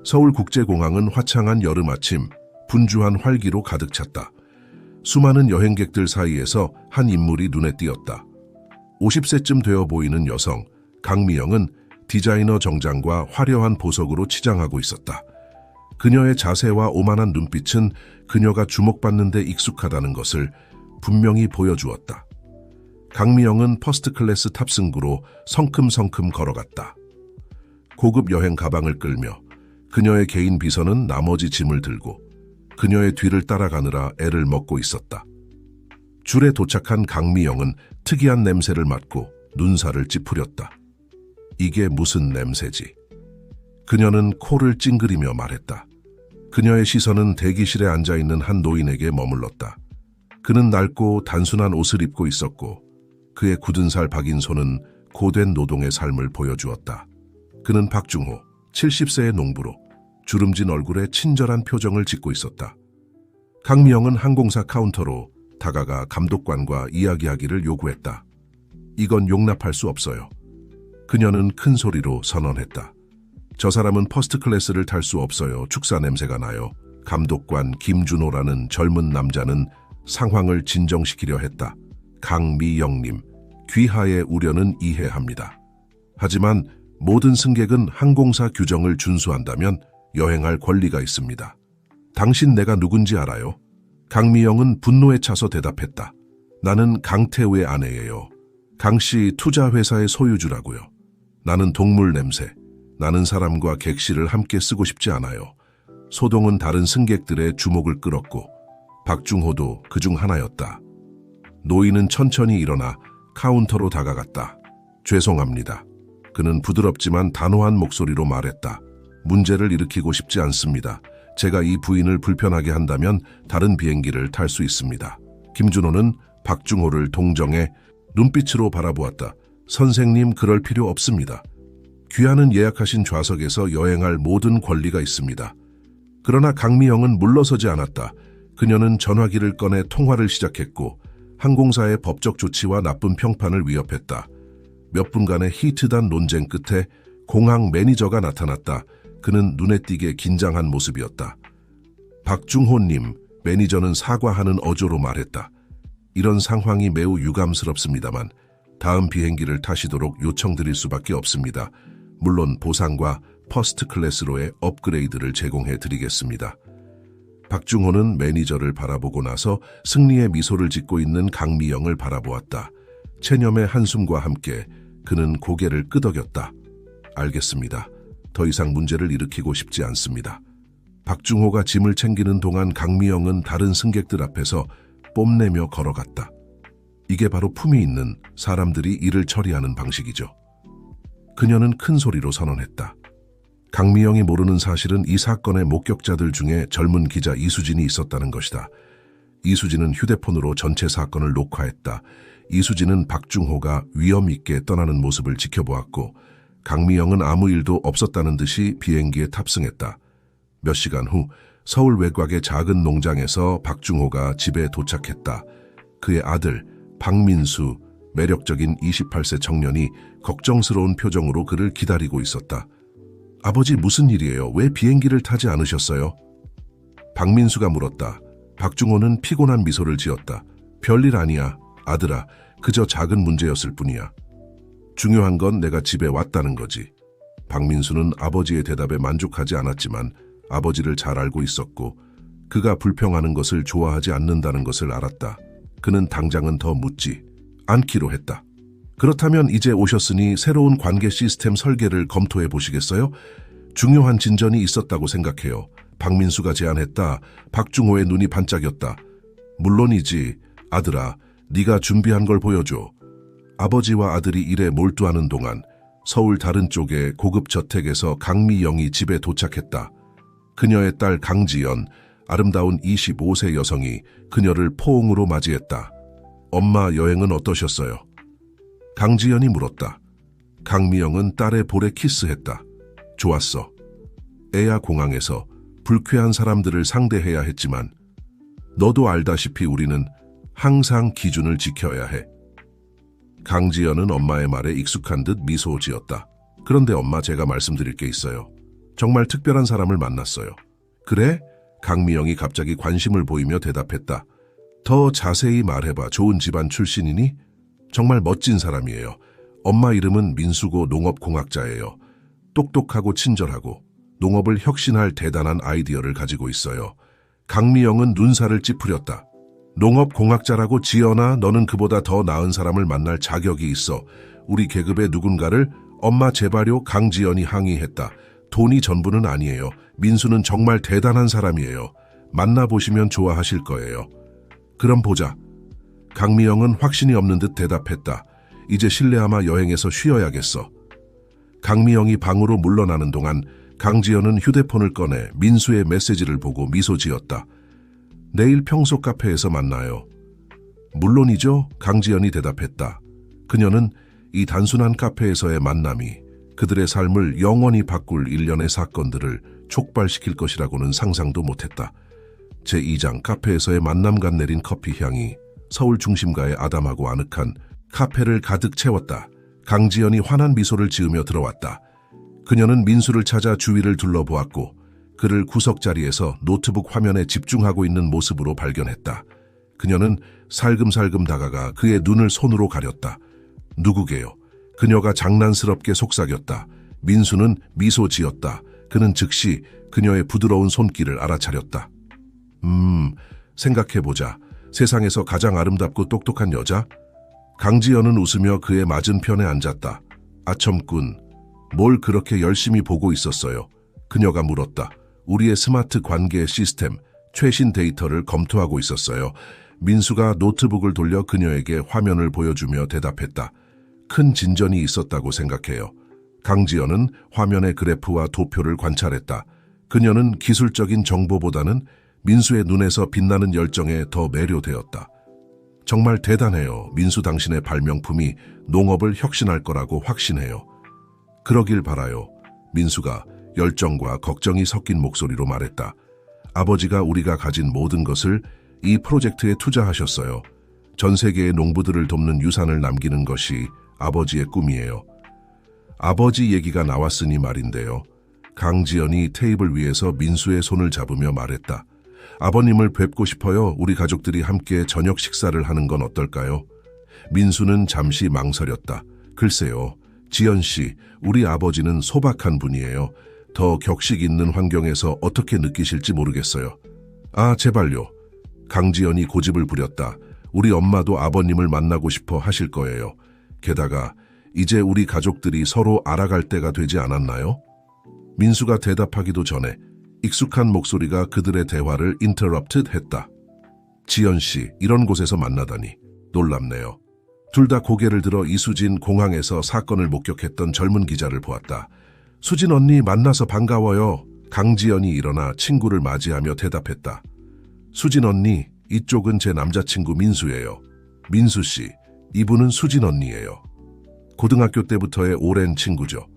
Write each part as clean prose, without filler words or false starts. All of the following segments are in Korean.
서울국제공항은 화창한 여름 아침, 분주한 활기로 가득 찼다. 수많은 여행객들 사이에서 한 인물이 눈에 띄었다. 50세쯤 되어 보이는 여성, 강미영은 디자이너 정장과 화려한 보석으로 치장하고 있었다. 그녀의 자세와 오만한 눈빛은 그녀가 주목받는 데 익숙하다는 것을 분명히 보여주었다. 강미영은 퍼스트 클래스 탑승구로 성큼성큼 걸어갔다. 고급 여행 가방을 끌며 그녀의 개인 비서는 나머지 짐을 들고 그녀의 뒤를 따라가느라 애를 먹고 있었다. 줄에 도착한 강미영은 특이한 냄새를 맡고 눈살을 찌푸렸다. 이게 무슨 냄새지? 그녀는 코를 찡그리며 말했다. 그녀의 시선은 대기실에 앉아있는 한 노인에게 머물렀다. 그는 낡고 단순한 옷을 입고 있었고 그의 굳은 살 박인 손은 고된 노동의 삶을 보여주었다. 그는 박중호, 70세의 농부로 주름진 얼굴에 친절한 표정을 짓고 있었다. 강미영은 항공사 카운터로 다가가 감독관과 이야기하기를 요구했다. 이건 용납할 수 없어요. 그녀는 큰 소리로 선언했다. 저 사람은 퍼스트 클래스를 탈 수 없어요. 축사 냄새가 나요. 감독관 김준호라는 젊은 남자는 상황을 진정시키려 했다. 강미영님, 귀하의 우려는 이해합니다. 하지만 모든 승객은 항공사 규정을 준수한다면 여행할 권리가 있습니다. 당신 내가 누군지 알아요? 강미영은 분노에 차서 대답했다. 나는 강태우의 아내예요. 강씨 투자회사의 소유주라고요. 나는 동물 냄새, 나는 사람과 객실을 함께 쓰고 싶지 않아요. 소동은 다른 승객들의 주목을 끌었고 박중호도 그중 하나였다. 노인은 천천히 일어나 카운터로 다가갔다. 죄송합니다. 그는 부드럽지만 단호한 목소리로 말했다. 문제를 일으키고 싶지 않습니다. 제가 이 부인을 불편하게 한다면 다른 비행기를 탈 수 있습니다. 김준호는 박중호를 동정해 눈빛으로 바라보았다. 선생님, 그럴 필요 없습니다. 귀하는 예약하신 좌석에서 여행할 모든 권리가 있습니다. 그러나 강미영은 물러서지 않았다. 그녀는 전화기를 꺼내 통화를 시작했고 항공사의 법적 조치와 나쁜 평판을 위협했다. 몇 분간의 히트단 논쟁 끝에 공항 매니저가 나타났다. 그는 눈에 띄게 긴장한 모습이었다. 박중호님, 매니저는 사과하는 어조로 말했다. 이런 상황이 매우 유감스럽습니다만 다음 비행기를 타시도록 요청드릴 수밖에 없습니다. 물론 보상과 퍼스트 클래스로의 업그레이드를 제공해 드리겠습니다. 박중호는 매니저를 바라보고 나서 승리의 미소를 짓고 있는 강미영을 바라보았다. 체념의 한숨과 함께 그는 고개를 끄덕였다. 알겠습니다. 더 이상 문제를 일으키고 싶지 않습니다. 박중호가 짐을 챙기는 동안 강미영은 다른 승객들 앞에서 뽐내며 걸어갔다. 이게 바로 품위 있는 사람들이 일을 처리하는 방식이죠. 그녀는 큰 소리로 선언했다. 강미영이 모르는 사실은 이 사건의 목격자들 중에 젊은 기자 이수진이 있었다는 것이다. 이수진은 휴대폰으로 전체 사건을 녹화했다. 이수진은 박중호가 위험 있게 떠나는 모습을 지켜보았고 강미영은 아무 일도 없었다는 듯이 비행기에 탑승했다. 몇 시간 후 서울 외곽의 작은 농장에서 박중호가 집에 도착했다. 그의 아들 박민수, 매력적인 28세 청년이 걱정스러운 표정으로 그를 기다리고 있었다. 아버지, 무슨 일이에요? 왜 비행기를 타지 않으셨어요? 박민수가 물었다. 박중호는 피곤한 미소를 지었다. 별일 아니야, 아들아. 그저 작은 문제였을 뿐이야. 중요한 건 내가 집에 왔다는 거지. 박민수는 아버지의 대답에 만족하지 않았지만 아버지를 잘 알고 있었고 그가 불평하는 것을 좋아하지 않는다는 것을 알았다. 그는 당장은 더 묻지 않기로 했다. 그렇다면 이제 오셨으니 새로운 관계 시스템 설계를 검토해 보시겠어요? 중요한 진전이 있었다고 생각해요. 박민수가 제안했다. 박중호의 눈이 반짝였다. 물론이지, 아들아. 네가 준비한 걸 보여줘. 아버지와 아들이 일에 몰두하는 동안 서울 다른 쪽의 고급 저택에서 강미영이 집에 도착했다. 그녀의 딸 강지연, 아름다운 25세 여성이 그녀를 포옹으로 맞이했다. 엄마, 여행은 어떠셨어요? 강지연이 물었다. 강미영은 딸의 볼에 키스했다. 좋았어. 애야, 공항에서 불쾌한 사람들을 상대해야 했지만 너도 알다시피 우리는 항상 기준을 지켜야 해. 강지연은 엄마의 말에 익숙한 듯 미소 지었다. 그런데 엄마, 제가 말씀드릴 게 있어요. 정말 특별한 사람을 만났어요. 그래? 강미영이 갑자기 관심을 보이며 대답했다. 더 자세히 말해봐. 좋은 집안 출신이니? 정말 멋진 사람이에요. 엄마 이름은 민수고 농업공학자예요. 똑똑하고 친절하고 농업을 혁신할 대단한 아이디어를 가지고 있어요. 강미영은 눈살을 찌푸렸다. 농업공학자라고 지연아, 너는 그보다 더 나은 사람을 만날 자격이 있어. 우리 계급의 누군가를 엄마 제발요. 강지연이 항의했다. 돈이 전부는 아니에요. 민수는 정말 대단한 사람이에요. 만나보시면 좋아하실 거예요. 그럼 보자. 강미영은 확신이 없는 듯 대답했다. 이제 실내아마 여행에서 쉬어야겠어. 강미영이 방으로 물러나는 동안 강지연은 휴대폰을 꺼내 민수의 메시지를 보고 미소 지었다. 내일 평소 카페에서 만나요. 물론이죠. 강지연이 대답했다. 그녀는 이 단순한 카페에서의 만남이 그들의 삶을 영원히 바꿀 일련의 사건들을 촉발시킬 것이라고는 상상도 못했다. 제2장 카페에서의 만남간 내린 커피 향이 서울 중심가의 아담하고 아늑한 카페를 가득 채웠다. 강지연이 환한 미소를 지으며 들어왔다. 그녀는 민수를 찾아 주위를 둘러보았고 그를 구석자리에서 노트북 화면에 집중하고 있는 모습으로 발견했다. 그녀는 살금살금 다가가 그의 눈을 손으로 가렸다. 누구게요? 그녀가 장난스럽게 속삭였다. 민수는 미소 지었다. 그는 즉시 그녀의 부드러운 손길을 알아차렸다. 생각해보자. 세상에서 가장 아름답고 똑똑한 여자? 강지연은 웃으며 그의 맞은편에 앉았다. 아첨꾼, 뭘 그렇게 열심히 보고 있었어요? 그녀가 물었다. 우리의 스마트 관계 시스템, 최신 데이터를 검토하고 있었어요. 민수가 노트북을 돌려 그녀에게 화면을 보여주며 대답했다. 큰 진전이 있었다고 생각해요. 강지연은 화면의 그래프와 도표를 관찰했다. 그녀는 기술적인 정보보다는 민수의 눈에서 빛나는 열정에 더 매료되었다. 정말 대단해요. 민수 당신의 발명품이 농업을 혁신할 거라고 확신해요. 그러길 바라요. 민수가 열정과 걱정이 섞인 목소리로 말했다. 아버지가 우리가 가진 모든 것을 이 프로젝트에 투자하셨어요. 전 세계의 농부들을 돕는 유산을 남기는 것이 아버지의 꿈이에요. 아버지 얘기가 나왔으니 말인데요. 강지연이 테이블 위에서 민수의 손을 잡으며 말했다. 아버님을 뵙고 싶어요. 우리 가족들이 함께 저녁 식사를 하는 건 어떨까요? 민수는 잠시 망설였다. 글쎄요. 지연 씨, 우리 아버지는 소박한 분이에요. 더 격식 있는 환경에서 어떻게 느끼실지 모르겠어요. 아, 제발요. 강지연이 고집을 부렸다. 우리 엄마도 아버님을 만나고 싶어 하실 거예요. 게다가 이제 우리 가족들이 서로 알아갈 때가 되지 않았나요? 민수가 대답하기도 전에 익숙한 목소리가 그들의 대화를 인터럽트 했다. 지연 씨, 이런 곳에서 만나다니 놀랍네요. 둘 다 고개를 들어 이수진 공항에서 사건을 목격했던 젊은 기자를 보았다. 수진 언니 만나서 반가워요. 강지연이 일어나 친구를 맞이하며 대답했다. 수진 언니, 이쪽은 제 남자친구 민수예요. 민수 씨, 이분은 수진 언니예요. 고등학교 때부터의 오랜 친구죠.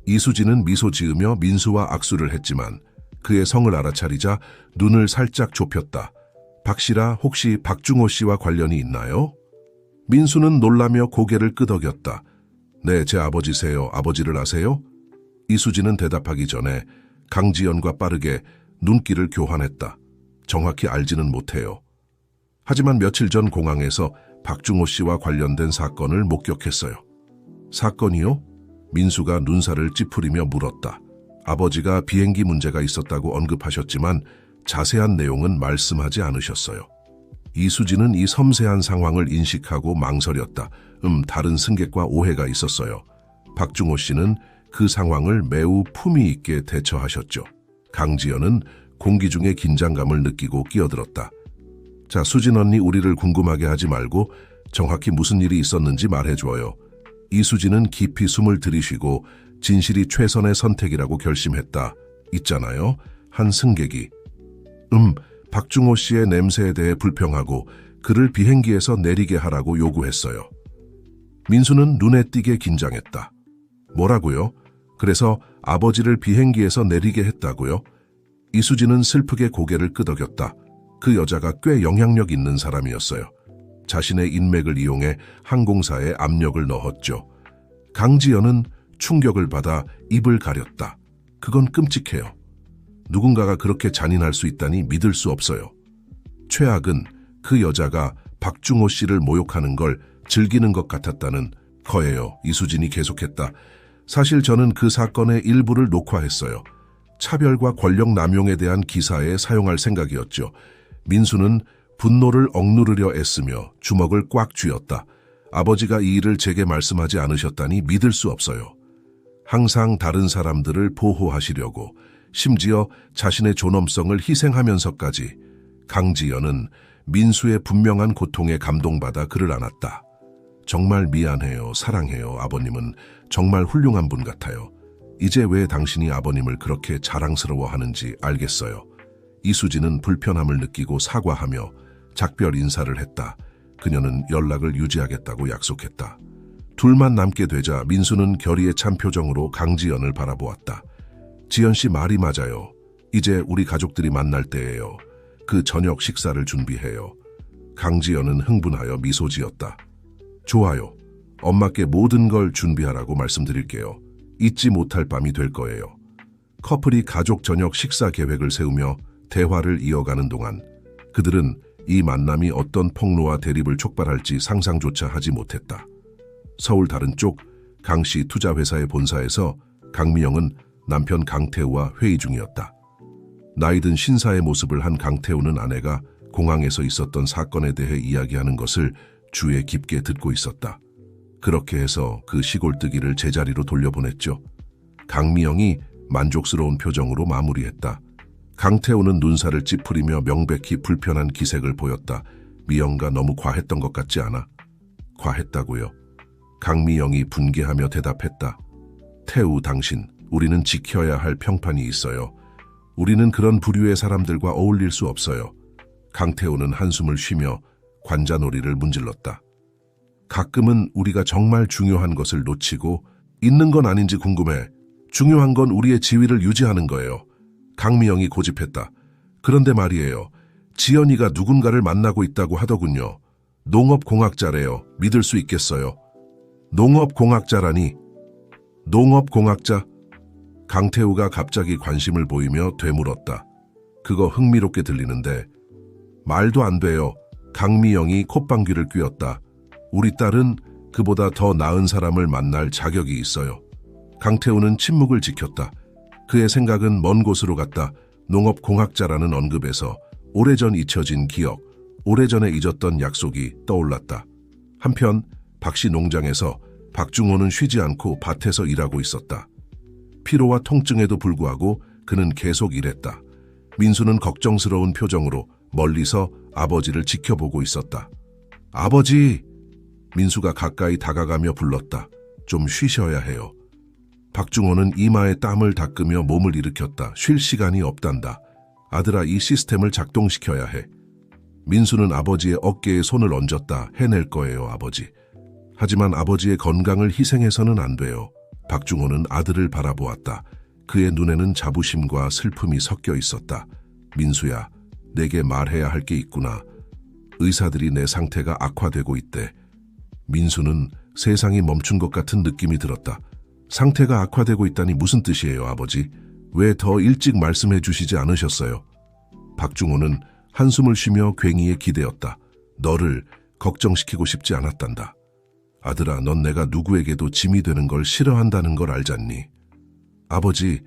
이수진은 미소 지으며 민수와 악수를 했지만 그의 성을 알아차리자 눈을 살짝 좁혔다. 박씨라 혹시 박중호 씨와 관련이 있나요? 민수는 놀라며 고개를 끄덕였다. 네, 제 아버지세요. 아버지를 아세요? 이수진은 대답하기 전에 강지연과 빠르게 눈길을 교환했다. 정확히 알지는 못해요. 하지만 며칠 전 공항에서 박중호 씨와 관련된 사건을 목격했어요. 사건이요? 민수가 눈살을 찌푸리며 물었다. 아버지가 비행기 문제가 있었다고 언급하셨지만 자세한 내용은 말씀하지 않으셨어요. 이수진은 이 섬세한 상황을 인식하고 망설였다. 다른 승객과 오해가 있었어요. 박중호 씨는 그 상황을 매우 품위 있게 대처하셨죠. 강지연은 공기 중에 긴장감을 느끼고 끼어들었다. 자, 수진 언니, 우리를 궁금하게 하지 말고 정확히 무슨 일이 있었는지 말해줘요. 이수진은 깊이 숨을 들이쉬고 진실이 최선의 선택이라고 결심했다. 있잖아요. 한 승객이. 박중호 씨의 냄새에 대해 불평하고 그를 비행기에서 내리게 하라고 요구했어요. 민수는 눈에 띄게 긴장했다. 뭐라고요? 그래서 아버지를 비행기에서 내리게 했다고요? 이수진은 슬프게 고개를 끄덕였다. 그 여자가 꽤 영향력 있는 사람이었어요. 자신의 인맥을 이용해 항공사에 압력을 넣었죠. 강지연은 충격을 받아 입을 가렸다. 그건 끔찍해요. 누군가가 그렇게 잔인할 수 있다니 믿을 수 없어요. 최악은 그 여자가 박중호 씨를 모욕하는 걸 즐기는 것 같았다는 거예요. 이수진이 계속했다. 사실 저는 그 사건의 일부를 녹화했어요. 차별과 권력 남용에 대한 기사에 사용할 생각이었죠. 민수는 분노를 억누르려 애쓰며 주먹을 꽉 쥐었다. 아버지가 이 일을 제게 말씀하지 않으셨다니 믿을 수 없어요. 항상 다른 사람들을 보호하시려고, 심지어 자신의 존엄성을 희생하면서까지. 강지연은 민수의 분명한 고통에 감동받아 글을 안았다. 정말 미안해요. 사랑해요. 아버님은 정말 훌륭한 분 같아요. 이제 왜 당신이 아버님을 그렇게 자랑스러워하는지 알겠어요. 이수진은 불편함을 느끼고 사과하며 작별 인사를 했다. 그녀는 연락을 유지하겠다고 약속했다. 둘만 남게 되자 민수는 결의에 찬 표정으로 강지연을 바라보았다. 지연 씨 말이 맞아요. 이제 우리 가족들이 만날 때예요. 그 저녁 식사를 준비해요. 강지연은 흥분하여 미소 지었다. 좋아요. 엄마께 모든 걸 준비하라고 말씀드릴게요. 잊지 못할 밤이 될 거예요. 커플이 가족 저녁 식사 계획을 세우며 대화를 이어가는 동안 그들은 이 만남이 어떤 폭로와 대립을 촉발할지 상상조차 하지 못했다. 서울 다른 쪽 강씨 투자회사의 본사에서 강미영은 남편 강태우와 회의 중이었다. 나이든 신사의 모습을 한 강태우는 아내가 공항에서 있었던 사건에 대해 이야기하는 것을 주에 깊게 듣고 있었다. 그렇게 해서 그 시골뜨기를 제자리로 돌려보냈죠. 강미영이 만족스러운 표정으로 마무리했다. 강태우는 눈살을 찌푸리며 명백히 불편한 기색을 보였다. 미영가 너무 과했던 것 같지 않아? 과했다고요. 강미영이 분개하며 대답했다. 태우 당신, 우리는 지켜야 할 평판이 있어요. 우리는 그런 부류의 사람들과 어울릴 수 없어요. 강태우는 한숨을 쉬며 관자놀이를 문질렀다. 가끔은 우리가 정말 중요한 것을 놓치고 있는 건 아닌지 궁금해. 중요한 건 우리의 지위를 유지하는 거예요. 강미영이 고집했다. 그런데 말이에요. 지연이가 누군가를 만나고 있다고 하더군요. 농업공학자래요. 믿을 수 있겠어요? 농업공학자라니. 농업공학자? 강태우가 갑자기 관심을 보이며 되물었다. 그거 흥미롭게 들리는데. 말도 안 돼요. 강미영이 콧방귀를 뀌었다. 우리 딸은 그보다 더 나은 사람을 만날 자격이 있어요. 강태우는 침묵을 지켰다. 그의 생각은 먼 곳으로 갔다. 농업공학자라는 언급에서 오래전 잊혀진 기억, 오래전에 잊었던 약속이 떠올랐다. 한편 박씨 농장에서 박중호는 쉬지 않고 밭에서 일하고 있었다. 피로와 통증에도 불구하고 그는 계속 일했다. 민수는 걱정스러운 표정으로 멀리서 아버지를 지켜보고 있었다. 아버지! 민수가 가까이 다가가며 불렀다. 좀 쉬셔야 해요. 박중호는 이마에 땀을 닦으며 몸을 일으켰다. 쉴 시간이 없단다. 아들아, 이 시스템을 작동시켜야 해. 민수는 아버지의 어깨에 손을 얹었다. 해낼 거예요, 아버지. 하지만 아버지의 건강을 희생해서는 안 돼요. 박중호는 아들을 바라보았다. 그의 눈에는 자부심과 슬픔이 섞여 있었다. 민수야, 내게 말해야 할 게 있구나. 의사들이 내 상태가 악화되고 있대. 민수는 세상이 멈춘 것 같은 느낌이 들었다. 상태가 악화되고 있다니 무슨 뜻이에요, 아버지? 왜 더 일찍 말씀해 주시지 않으셨어요? 박중호는 한숨을 쉬며 괭이에 기대었다. 너를 걱정시키고 싶지 않았단다. 아들아, 넌 내가 누구에게도 짐이 되는 걸 싫어한다는 걸 알잖니? 아버지,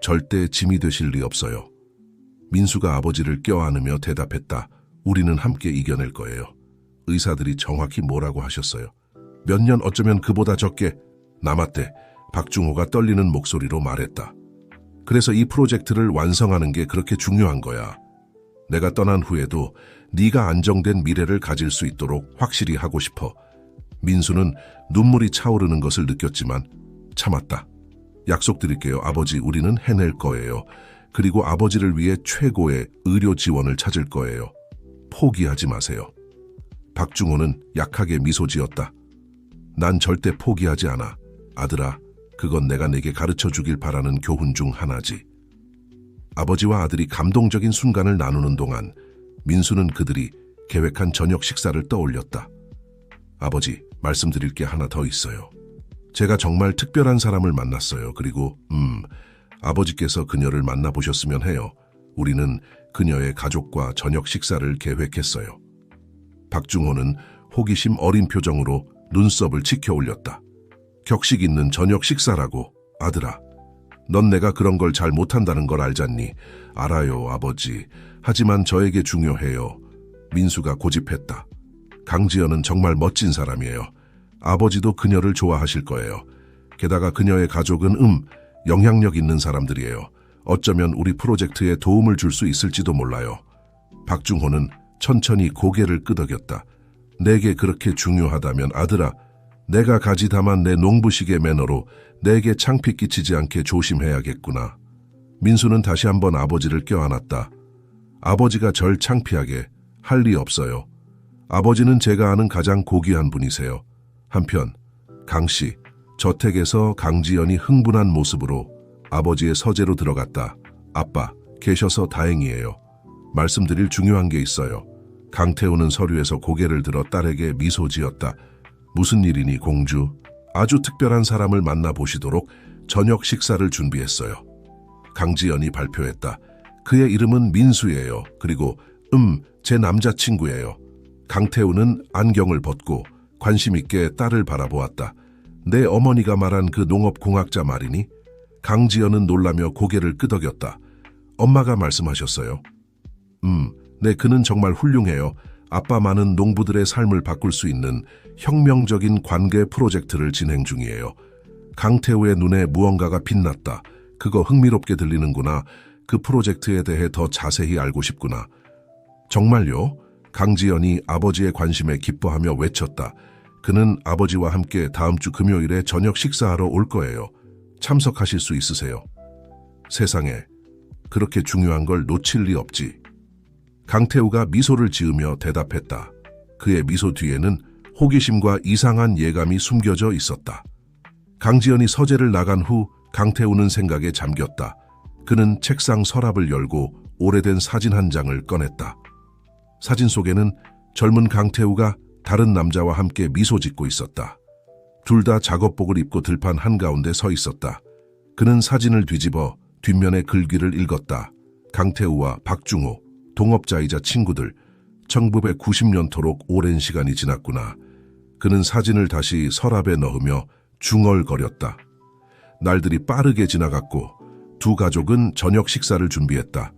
절대 짐이 되실 리 없어요. 민수가 아버지를 껴안으며 대답했다. 우리는 함께 이겨낼 거예요. 의사들이 정확히 뭐라고 하셨어요? 몇 년 어쩌면 그보다 적게 남았대. 박중호가 떨리는 목소리로 말했다. 그래서 이 프로젝트를 완성하는 게 그렇게 중요한 거야. 내가 떠난 후에도 네가 안정된 미래를 가질 수 있도록 확실히 하고 싶어. 민수는 눈물이 차오르는 것을 느꼈지만 참았다. 약속드릴게요, 아버지. 우리는 해낼 거예요. 그리고 아버지를 위해 최고의 의료 지원을 찾을 거예요. 포기하지 마세요. 박중호는 약하게 미소 지었다. 난 절대 포기하지 않아. 아들아, 그건 내가 내게 가르쳐 주길 바라는 교훈 중 하나지. 아버지와 아들이 감동적인 순간을 나누는 동안 민수는 그들이 계획한 저녁 식사를 떠올렸다. 아버지, 말씀드릴 게 하나 더 있어요. 제가 정말 특별한 사람을 만났어요. 그리고 아버지께서 그녀를 만나보셨으면 해요. 우리는 그녀의 가족과 저녁 식사를 계획했어요. 박중호는 호기심 어린 표정으로 눈썹을 치켜 올렸다. 격식 있는 저녁 식사라고. 아들아, 넌 내가 그런 걸 잘 못한다는 걸 알잖니? 알아요, 아버지. 하지만 저에게 중요해요. 민수가 고집했다. 강지연은 정말 멋진 사람이에요. 아버지도 그녀를 좋아하실 거예요. 게다가 그녀의 가족은 영향력 있는 사람들이에요. 어쩌면 우리 프로젝트에 도움을 줄 수 있을지도 몰라요. 박중호는 천천히 고개를 끄덕였다. 내게 그렇게 중요하다면 아들아, 내가 가지 담은 내 농부식의 매너로 내게 창피 끼치지 않게 조심해야겠구나. 민수는 다시 한번 아버지를 껴안았다. 아버지가 절 창피하게 할 리 없어요. 아버지는 제가 아는 가장 고귀한 분이세요. 한편 강씨, 저택에서 강지연이 흥분한 모습으로 아버지의 서재로 들어갔다. 아빠, 계셔서 다행이에요. 말씀드릴 중요한 게 있어요. 강태우는 서류에서 고개를 들어 딸에게 미소 지었다. 무슨 일이니 공주? 아주 특별한 사람을 만나보시도록 저녁 식사를 준비했어요. 강지연이 발표했다. 그의 이름은 민수예요. 그리고 제 남자친구예요. 강태우는 안경을 벗고 관심 있게 딸을 바라보았다. 내 어머니가 말한 그 농업공학자 말이니? 강지연은 놀라며 고개를 끄덕였다. 엄마가 말씀하셨어요. 네, 그는 정말 훌륭해요. 아빠 많은 농부들의 삶을 바꿀 수 있는 혁명적인 관계 프로젝트를 진행 중이에요. 강태우의 눈에 무언가가 빛났다. 그거 흥미롭게 들리는구나. 그 프로젝트에 대해 더 자세히 알고 싶구나. 정말요? 강지연이 아버지의 관심에 기뻐하며 외쳤다. 그는 아버지와 함께 다음 주 금요일에 저녁 식사하러 올 거예요. 참석하실 수 있으세요? 세상에, 그렇게 중요한 걸 놓칠 리 없지. 강태우가 미소를 지으며 대답했다. 그의 미소 뒤에는 호기심과 이상한 예감이 숨겨져 있었다. 강지연이 서재를 나간 후 강태우는 생각에 잠겼다. 그는 책상 서랍을 열고 오래된 사진 한 장을 꺼냈다. 사진 속에는 젊은 강태우가 다른 남자와 함께 미소 짓고 있었다. 둘 다 작업복을 입고 들판 한가운데 서 있었다. 그는 사진을 뒤집어 뒷면의 글귀를 읽었다. 강태우와 박중호, 동업자이자 친구들, 1990년토록 오랜 시간이 지났구나. 그는 사진을 다시 서랍에 넣으며 중얼거렸다. 날들이 빠르게 지나갔고 두 가족은 저녁 식사를 준비했다.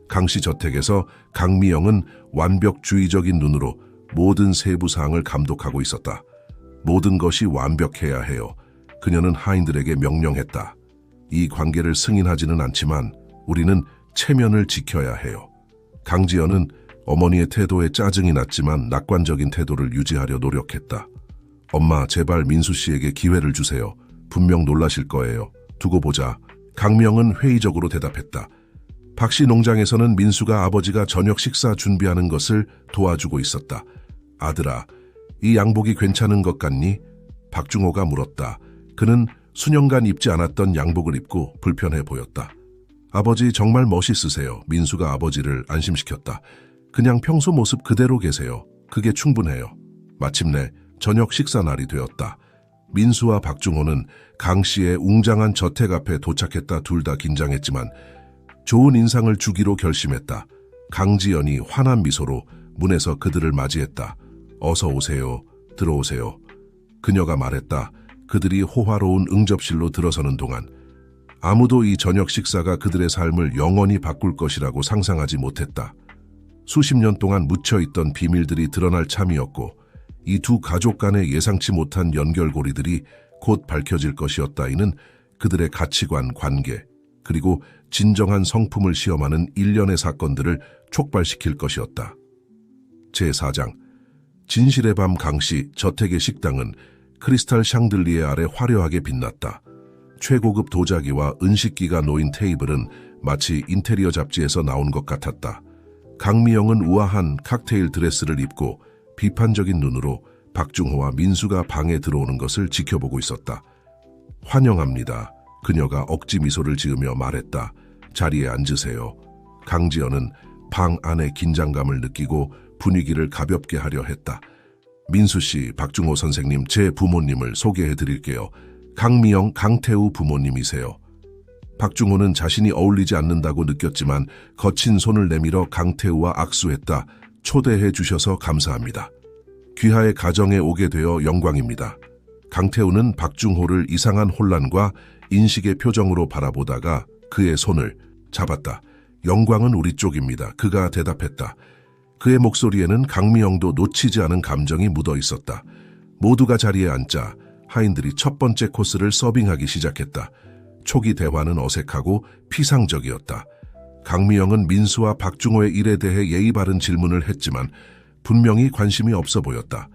강씨 저택에서 강미영은 완벽주의적인 눈으로 모든 세부 사항을 감독하고 있었다. 모든 것이 완벽해야 해요. 그녀는 하인들에게 명령했다. 이 관계를 승인하지는 않지만 우리는 체면을 지켜야 해요. 강지연은 어머니의 태도에 짜증이 났지만 낙관적인 태도를 유지하려 노력했다. 엄마, 제발 민수 씨에게 기회를 주세요. 분명 놀라실 거예요. 두고 보자. 강미영은 회의적으로 대답했다. 박씨 농장에서는 민수가 아버지가 저녁 식사 준비하는 것을 도와주고 있었다. 아들아, 이 양복이 괜찮은 것 같니? 박중호가 물었다. 그는 수년간 입지 않았던 양복을 입고 불편해 보였다. 아버지 정말 멋있으세요. 민수가 아버지를 안심시켰다. 그냥 평소 모습 그대로 계세요. 그게 충분해요. 마침내 저녁 식사 날이 되었다. 민수와 박중호는 강 씨의 웅장한 저택 앞에 도착했다. 둘 다 긴장했지만 좋은 인상을 주기로 결심했다. 강지연이 환한 미소로 문에서 그들을 맞이했다. 어서 오세요. 들어오세요. 그녀가 말했다. 그들이 호화로운 응접실로 들어서는 동안 아무도 이 저녁 식사가 그들의 삶을 영원히 바꿀 것이라고 상상하지 못했다. 수십 년 동안 묻혀있던 비밀들이 드러날 참이었고 이 두 가족 간의 예상치 못한 연결고리들이 곧 밝혀질 것이었다. 이는 그들의 가치관, 관계, 그리고 진정한 성품을 시험하는 일련의 사건들을 촉발시킬 것이었다. 제4장 진실의 밤 강씨 저택의 식당은 크리스탈 샹들리에 아래 화려하게 빛났다. 최고급 도자기와 은식기가 놓인 테이블은 마치 인테리어 잡지에서 나온 것 같았다. 강미영은 우아한 칵테일 드레스를 입고 비판적인 눈으로 박중호와 민수가 방에 들어오는 것을 지켜보고 있었다. 환영합니다. 그녀가 억지 미소를 지으며 말했다. 자리에 앉으세요. 강지연은 방 안의 긴장감을 느끼고 분위기를 가볍게 하려 했다. 민수 씨, 박중호 선생님, 제 부모님을 소개해 드릴게요. 강미영, 강태우 부모님이세요. 박중호는 자신이 어울리지 않는다고 느꼈지만 거친 손을 내밀어 강태우와 악수했다. 초대해 주셔서 감사합니다. 귀하의 가정에 오게 되어 영광입니다. 강태우는 박중호를 이상한 혼란과 인식의 표정으로 바라보다가 그의 손을 잡았다. 영광은 우리 쪽입니다. 그가 대답했다. 그의 목소리에는 강미영도 놓치지 않은 감정이 묻어 있었다. 모두가 자리에 앉자 하인들이 첫 번째 코스를 서빙하기 시작했다. 초기 대화는 어색하고 피상적이었다. 강미영은 민수와 박중호의 일에 대해 예의 바른 질문을 했지만 분명히 관심이 없어 보였다.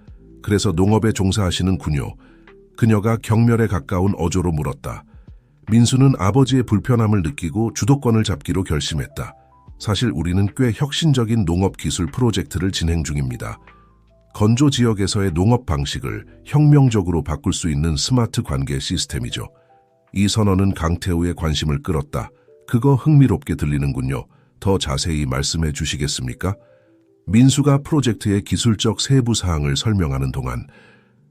그래서 농업에 종사하시는 군요. 그녀가 경멸에 가까운 어조로 물었다. 민수는 아버지의 불편함을 느끼고 주도권을 잡기로 결심했다. 사실 우리는 꽤 혁신적인 농업 기술 프로젝트를 진행 중입니다. 건조 지역에서의 농업 방식을 혁명적으로 바꿀 수 있는 스마트 관계 시스템이죠. 이 선언은 강태우의 관심을 끌었다. 그거 흥미롭게 들리는군요. 더 자세히 말씀해 주시겠습니까? 민수가 프로젝트의 기술적 세부 사항을 설명하는 동안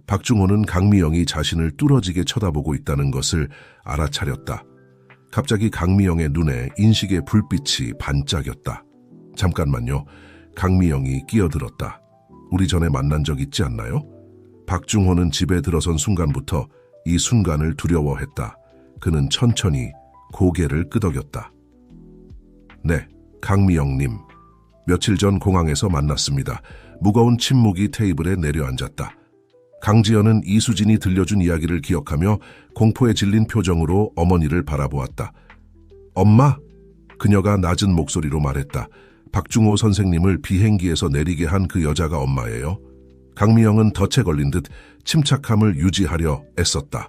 박중호는 강미영이 자신을 뚫어지게 쳐다보고 있다는 것을 알아차렸다. 갑자기 강미영의 눈에 인식의 불빛이 반짝였다. 잠깐만요. 강미영이 끼어들었다. 우리 전에 만난 적 있지 않나요? 박중호는 집에 들어선 순간부터 이 순간을 두려워했다. 그는 천천히 고개를 끄덕였다. 네, 강미영님. 며칠 전 공항에서 만났습니다. 무거운 침묵이 테이블에 내려앉았다. 강지연은 이수진이 들려준 이야기를 기억하며 공포에 질린 표정으로 어머니를 바라보았다. 엄마? 그녀가 낮은 목소리로 말했다. 박중호 선생님을 비행기에서 내리게 한 그 여자가 엄마예요. 강미영은 덫에 걸린 듯 침착함을 유지하려 애썼다.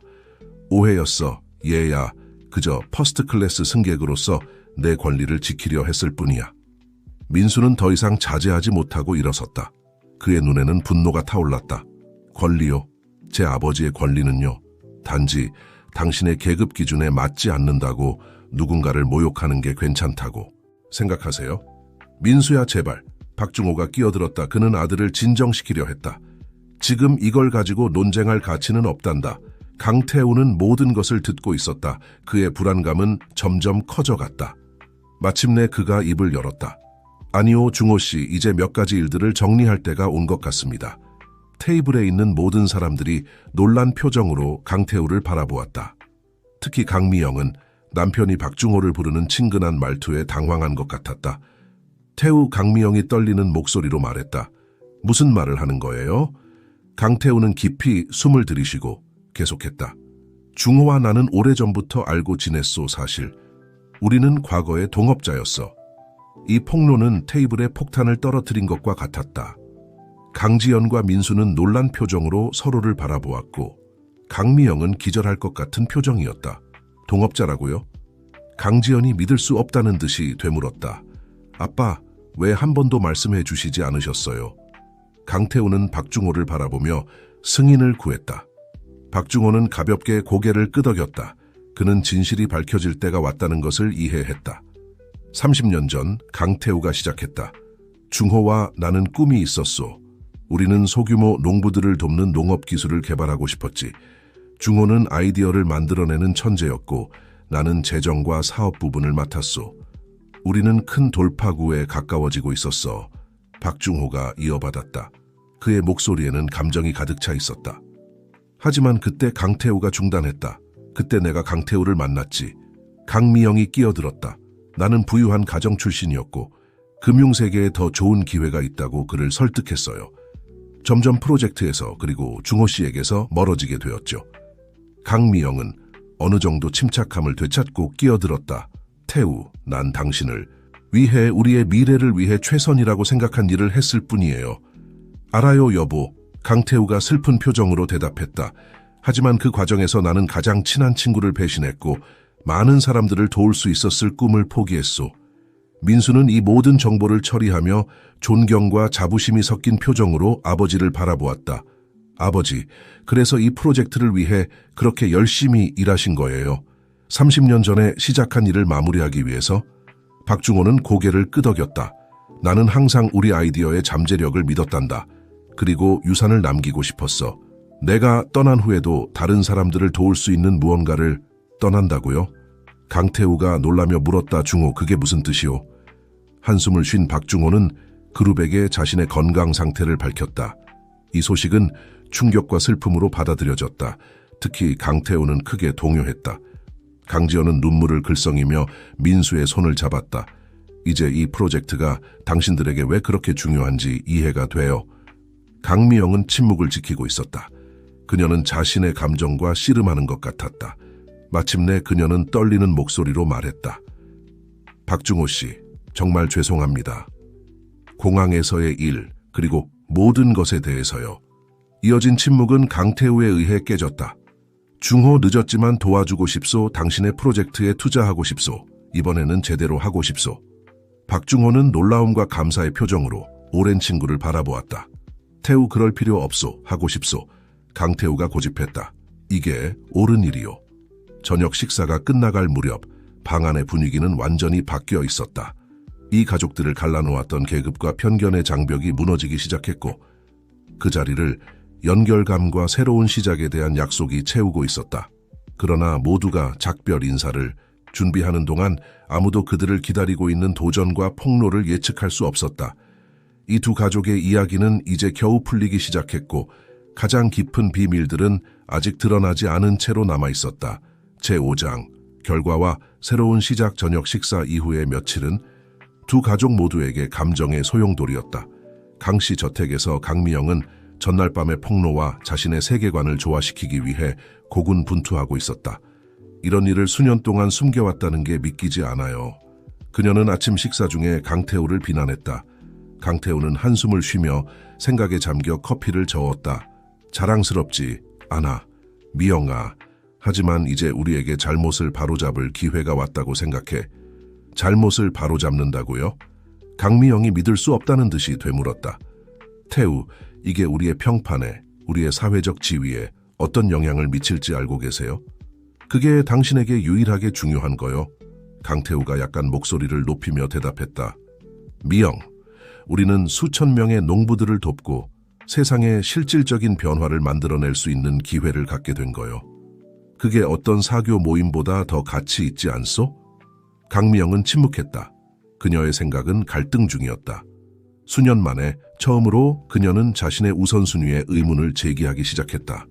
오해였어. 얘야. 그저 퍼스트 클래스 승객으로서 내 권리를 지키려 했을 뿐이야. 민수는 더 이상 자제하지 못하고 일어섰다. 그의 눈에는 분노가 타올랐다. 권리요? 제 아버지의 권리는요? 단지 당신의 계급 기준에 맞지 않는다고 누군가를 모욕하는 게 괜찮다고 생각하세요? 민수야 제발. 박중호가 끼어들었다. 그는 아들을 진정시키려 했다. 지금 이걸 가지고 논쟁할 가치는 없단다. 강태우는 모든 것을 듣고 있었다. 그의 불안감은 점점 커져갔다. 마침내 그가 입을 열었다. 아니요, 중호 씨, 이제 몇 가지 일들을 정리할 때가 온 것 같습니다. 테이블에 있는 모든 사람들이 놀란 표정으로 강태우를 바라보았다. 특히 강미영은 남편이 박중호를 부르는 친근한 말투에 당황한 것 같았다. 태우, 강미영이 떨리는 목소리로 말했다. 무슨 말을 하는 거예요? 강태우는 깊이 숨을 들이쉬고 계속했다. 중호와 나는 오래전부터 알고 지냈소. 사실 우리는 과거의 동업자였어. 이 폭로는 테이블에 폭탄을 떨어뜨린 것과 같았다. 강지연과 민수는 놀란 표정으로 서로를 바라보았고 강미영은 기절할 것 같은 표정이었다. 동업자라고요? 강지연이 믿을 수 없다는 듯이 되물었다. 아빠, 왜 한 번도 말씀해 주시지 않으셨어요? 강태우는 박중호를 바라보며 승인을 구했다. 박중호는 가볍게 고개를 끄덕였다. 그는 진실이 밝혀질 때가 왔다는 것을 이해했다. 30년 전 강태우가 시작했다. 중호와 나는 꿈이 있었소. 우리는 소규모 농부들을 돕는 농업 기술을 개발하고 싶었지. 중호는 아이디어를 만들어내는 천재였고 나는 재정과 사업 부분을 맡았소. 우리는 큰 돌파구에 가까워지고 있었어. 박중호가 이어받았다. 그의 목소리에는 감정이 가득 차 있었다. 하지만 그때 강태우가 중단했다. 그때 내가 강태우를 만났지. 강미영이 끼어들었다. 나는 부유한 가정 출신이었고 금융세계에 더 좋은 기회가 있다고 그를 설득했어요. 점점 프로젝트에서 그리고 중호 씨에게서 멀어지게 되었죠. 강미영은 어느 정도 침착함을 되찾고 끼어들었다. 태우, 난 당신을 위해 우리의 미래를 위해 최선이라고 생각한 일을 했을 뿐이에요. 알아요, 여보. 강태우가 슬픈 표정으로 대답했다. 하지만 그 과정에서 나는 가장 친한 친구를 배신했고 많은 사람들을 도울 수 있었을 꿈을 포기했소. 민수는 이 모든 정보를 처리하며 존경과 자부심이 섞인 표정으로 아버지를 바라보았다. 아버지, 그래서 이 프로젝트를 위해 그렇게 열심히 일하신 거예요. 30년 전에 시작한 일을 마무리하기 위해서. 박중호는 고개를 끄덕였다. 나는 항상 우리 아이디어의 잠재력을 믿었단다. 그리고 유산을 남기고 싶었어. 내가 떠난 후에도 다른 사람들을 도울 수 있는 무언가를 떠난다고요? 강태우가 놀라며 물었다. 중호, 그게 무슨 뜻이오? 한숨을 쉰 박중호는 그룹에게 자신의 건강 상태를 밝혔다. 이 소식은 충격과 슬픔으로 받아들여졌다. 특히 강태우는 크게 동요했다. 강지연은 눈물을 글썽이며 민수의 손을 잡았다. 이제 이 프로젝트가 당신들에게 왜 그렇게 중요한지 이해가 돼요. 강미영은 침묵을 지키고 있었다. 그녀는 자신의 감정과 씨름하는 것 같았다. 마침내 그녀는 떨리는 목소리로 말했다. 박중호 씨, 정말 죄송합니다. 공항에서의 일, 그리고 모든 것에 대해서요. 이어진 침묵은 강태우에 의해 깨졌다. 중호, 늦었지만 도와주고 싶소. 당신의 프로젝트에 투자하고 싶소. 이번에는 제대로 하고 싶소. 박중호는 놀라움과 감사의 표정으로 오랜 친구를 바라보았다. 태우, 그럴 필요 없소. 하고 싶소. 강태우가 고집했다. 이게 옳은 일이요. 저녁 식사가 끝나갈 무렵 방 안의 분위기는 완전히 바뀌어 있었다. 이 가족들을 갈라놓았던 계급과 편견의 장벽이 무너지기 시작했고 그 자리를 연결감과 새로운 시작에 대한 약속이 채우고 있었다. 그러나 모두가 작별 인사를 준비하는 동안 아무도 그들을 기다리고 있는 도전과 폭로를 예측할 수 없었다. 이 두 가족의 이야기는 이제 겨우 풀리기 시작했고 가장 깊은 비밀들은 아직 드러나지 않은 채로 남아있었다. 제5장, 결과와 새로운 시작. 저녁 식사 이후의 며칠은 두 가족 모두에게 감정의 소용돌이였다. 강씨 저택에서 강미영은 전날 밤의 폭로와 자신의 세계관을 조화시키기 위해 고군분투하고 있었다. 이런 일을 수년 동안 숨겨왔다는 게 믿기지 않아요. 그녀는 아침 식사 중에 강태우를 비난했다. 강태우는 한숨을 쉬며 생각에 잠겨 커피를 저었다. 자랑스럽지 않아, 미영아. 하지만 이제 우리에게 잘못을 바로잡을 기회가 왔다고 생각해. 잘못을 바로잡는다고요? 강미영이 믿을 수 없다는 듯이 되물었다. 태우, 이게 우리의 평판에, 우리의 사회적 지위에 어떤 영향을 미칠지 알고 계세요? 그게 당신에게 유일하게 중요한 거요. 강태우가 약간 목소리를 높이며 대답했다. 미영, 우리는 수천 명의 농부들을 돕고 세상에 실질적인 변화를 만들어낼 수 있는 기회를 갖게 된 거요. 그게 어떤 사교 모임보다 더 가치 있지 않소? 강미영은 침묵했다. 그녀의 생각은 갈등 중이었다. 수년 만에 처음으로 그녀는 자신의 우선순위에 의문을 제기하기 시작했다.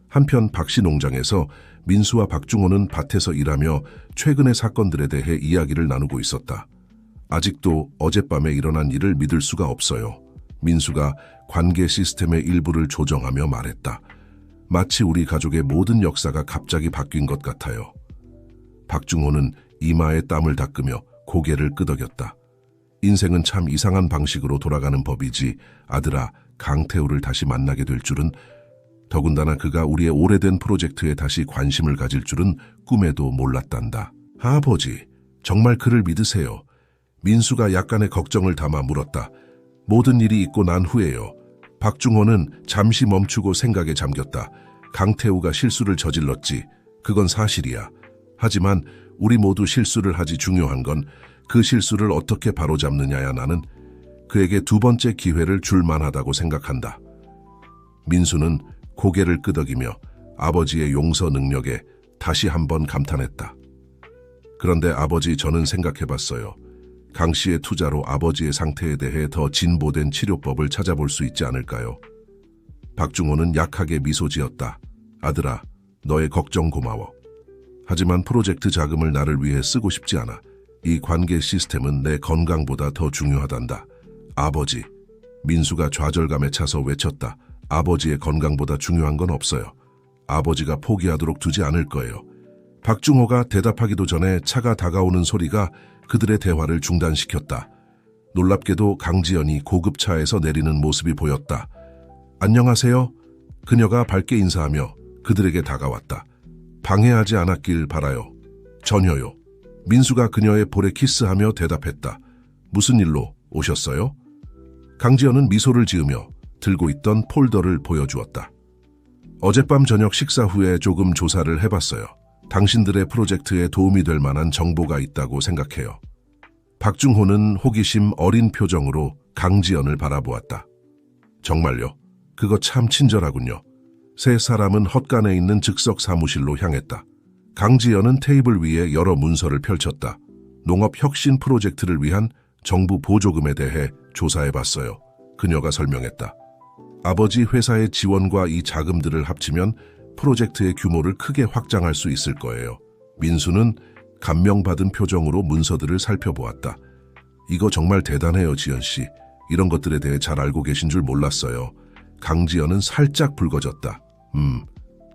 한편 박씨 농장에서 민수와 박중호는 밭에서 일하며 최근의 사건들에 대해 이야기를 나누고 있었다. 아직도 어젯밤에 일어난 일을 믿을 수가 없어요. 민수가 관계 시스템의 일부를 조정하며 말했다. 마치 우리 가족의 모든 역사가 갑자기 바뀐 것 같아요. 박중호는 이마에 땀을 닦으며 고개를 끄덕였다. 인생은 참 이상한 방식으로 돌아가는 법이지. 아들아, 강태우를 다시 만나게 될 줄은, 더군다나 그가 우리의 오래된 프로젝트에 다시 관심을 가질 줄은 꿈에도 몰랐단다. 아버지, 정말 그를 믿으세요? 민수가 약간의 걱정을 담아 물었다. 모든 일이 있고 난 후에요. 박중호는 잠시 멈추고 생각에 잠겼다. 강태우가 실수를 저질렀지. 그건 사실이야. 하지만 우리 모두 실수를 하지. 중요한 건 그 실수를 어떻게 바로잡느냐야. 나는 그에게 두 번째 기회를 줄 만하다고 생각한다. 민수는 고개를 끄덕이며 아버지의 용서 능력에 다시 한번 감탄했다. 그런데 아버지, 저는 생각해봤어요. 강 씨의 투자로 아버지의 상태에 대해 더 진보된 치료법을 찾아볼 수 있지 않을까요? 박중호는 약하게 미소 지었다. 아들아, 너의 걱정 고마워. 하지만 프로젝트 자금을 나를 위해 쓰고 싶지 않아. 이 관계 시스템은 내 건강보다 더 중요하단다. 아버지, 민수가 좌절감에 차서 외쳤다. 아버지의 건강보다 중요한 건 없어요. 아버지가 포기하도록 두지 않을 거예요. 박중호가 대답하기도 전에 차가 다가오는 소리가 그들의 대화를 중단시켰다. 놀랍게도 강지연이 고급차에서 내리는 모습이 보였다. 안녕하세요. 그녀가 밝게 인사하며 그들에게 다가왔다. 방해하지 않았길 바라요. 전혀요. 민수가 그녀의 볼에 키스하며 대답했다. 무슨 일로 오셨어요? 강지연은 미소를 지으며 들고 있던 폴더를 보여주었다. 어젯밤 저녁 식사 후에 조금 조사를 해봤어요. 당신들의 프로젝트에 도움이 될 만한 정보가 있다고 생각해요. 박중호는 호기심 어린 표정으로 강지연을 바라보았다. 정말요? 그거 참 친절하군요. 세 사람은 헛간에 있는 즉석 사무실로 향했다. 강지연은 테이블 위에 여러 문서를 펼쳤다. 농업 혁신 프로젝트를 위한 정부 보조금에 대해 조사해봤어요. 그녀가 설명했다. 아버지 회사의 지원과 이 자금들을 합치면 프로젝트의 규모를 크게 확장할 수 있을 거예요. 민수는 감명받은 표정으로 문서들을 살펴보았다. 이거 정말 대단해요, 지연 씨. 이런 것들에 대해 잘 알고 계신 줄 몰랐어요. 강지연은 살짝 붉어졌다.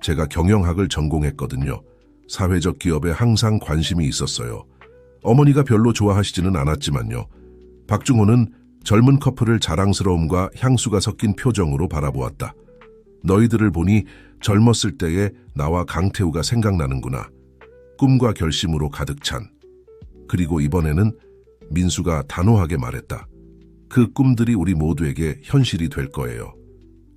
제가 경영학을 전공했거든요. 사회적 기업에 항상 관심이 있었어요. 어머니가 별로 좋아하시지는 않았지만요. 박중호는 젊은 커플을 자랑스러움과 향수가 섞인 표정으로 바라보았다. 너희들을 보니 젊었을 때의 나와 강태우가 생각나는구나. 꿈과 결심으로 가득 찬. 그리고 이번에는 민수가 단호하게 말했다. 그 꿈들이 우리 모두에게 현실이 될 거예요.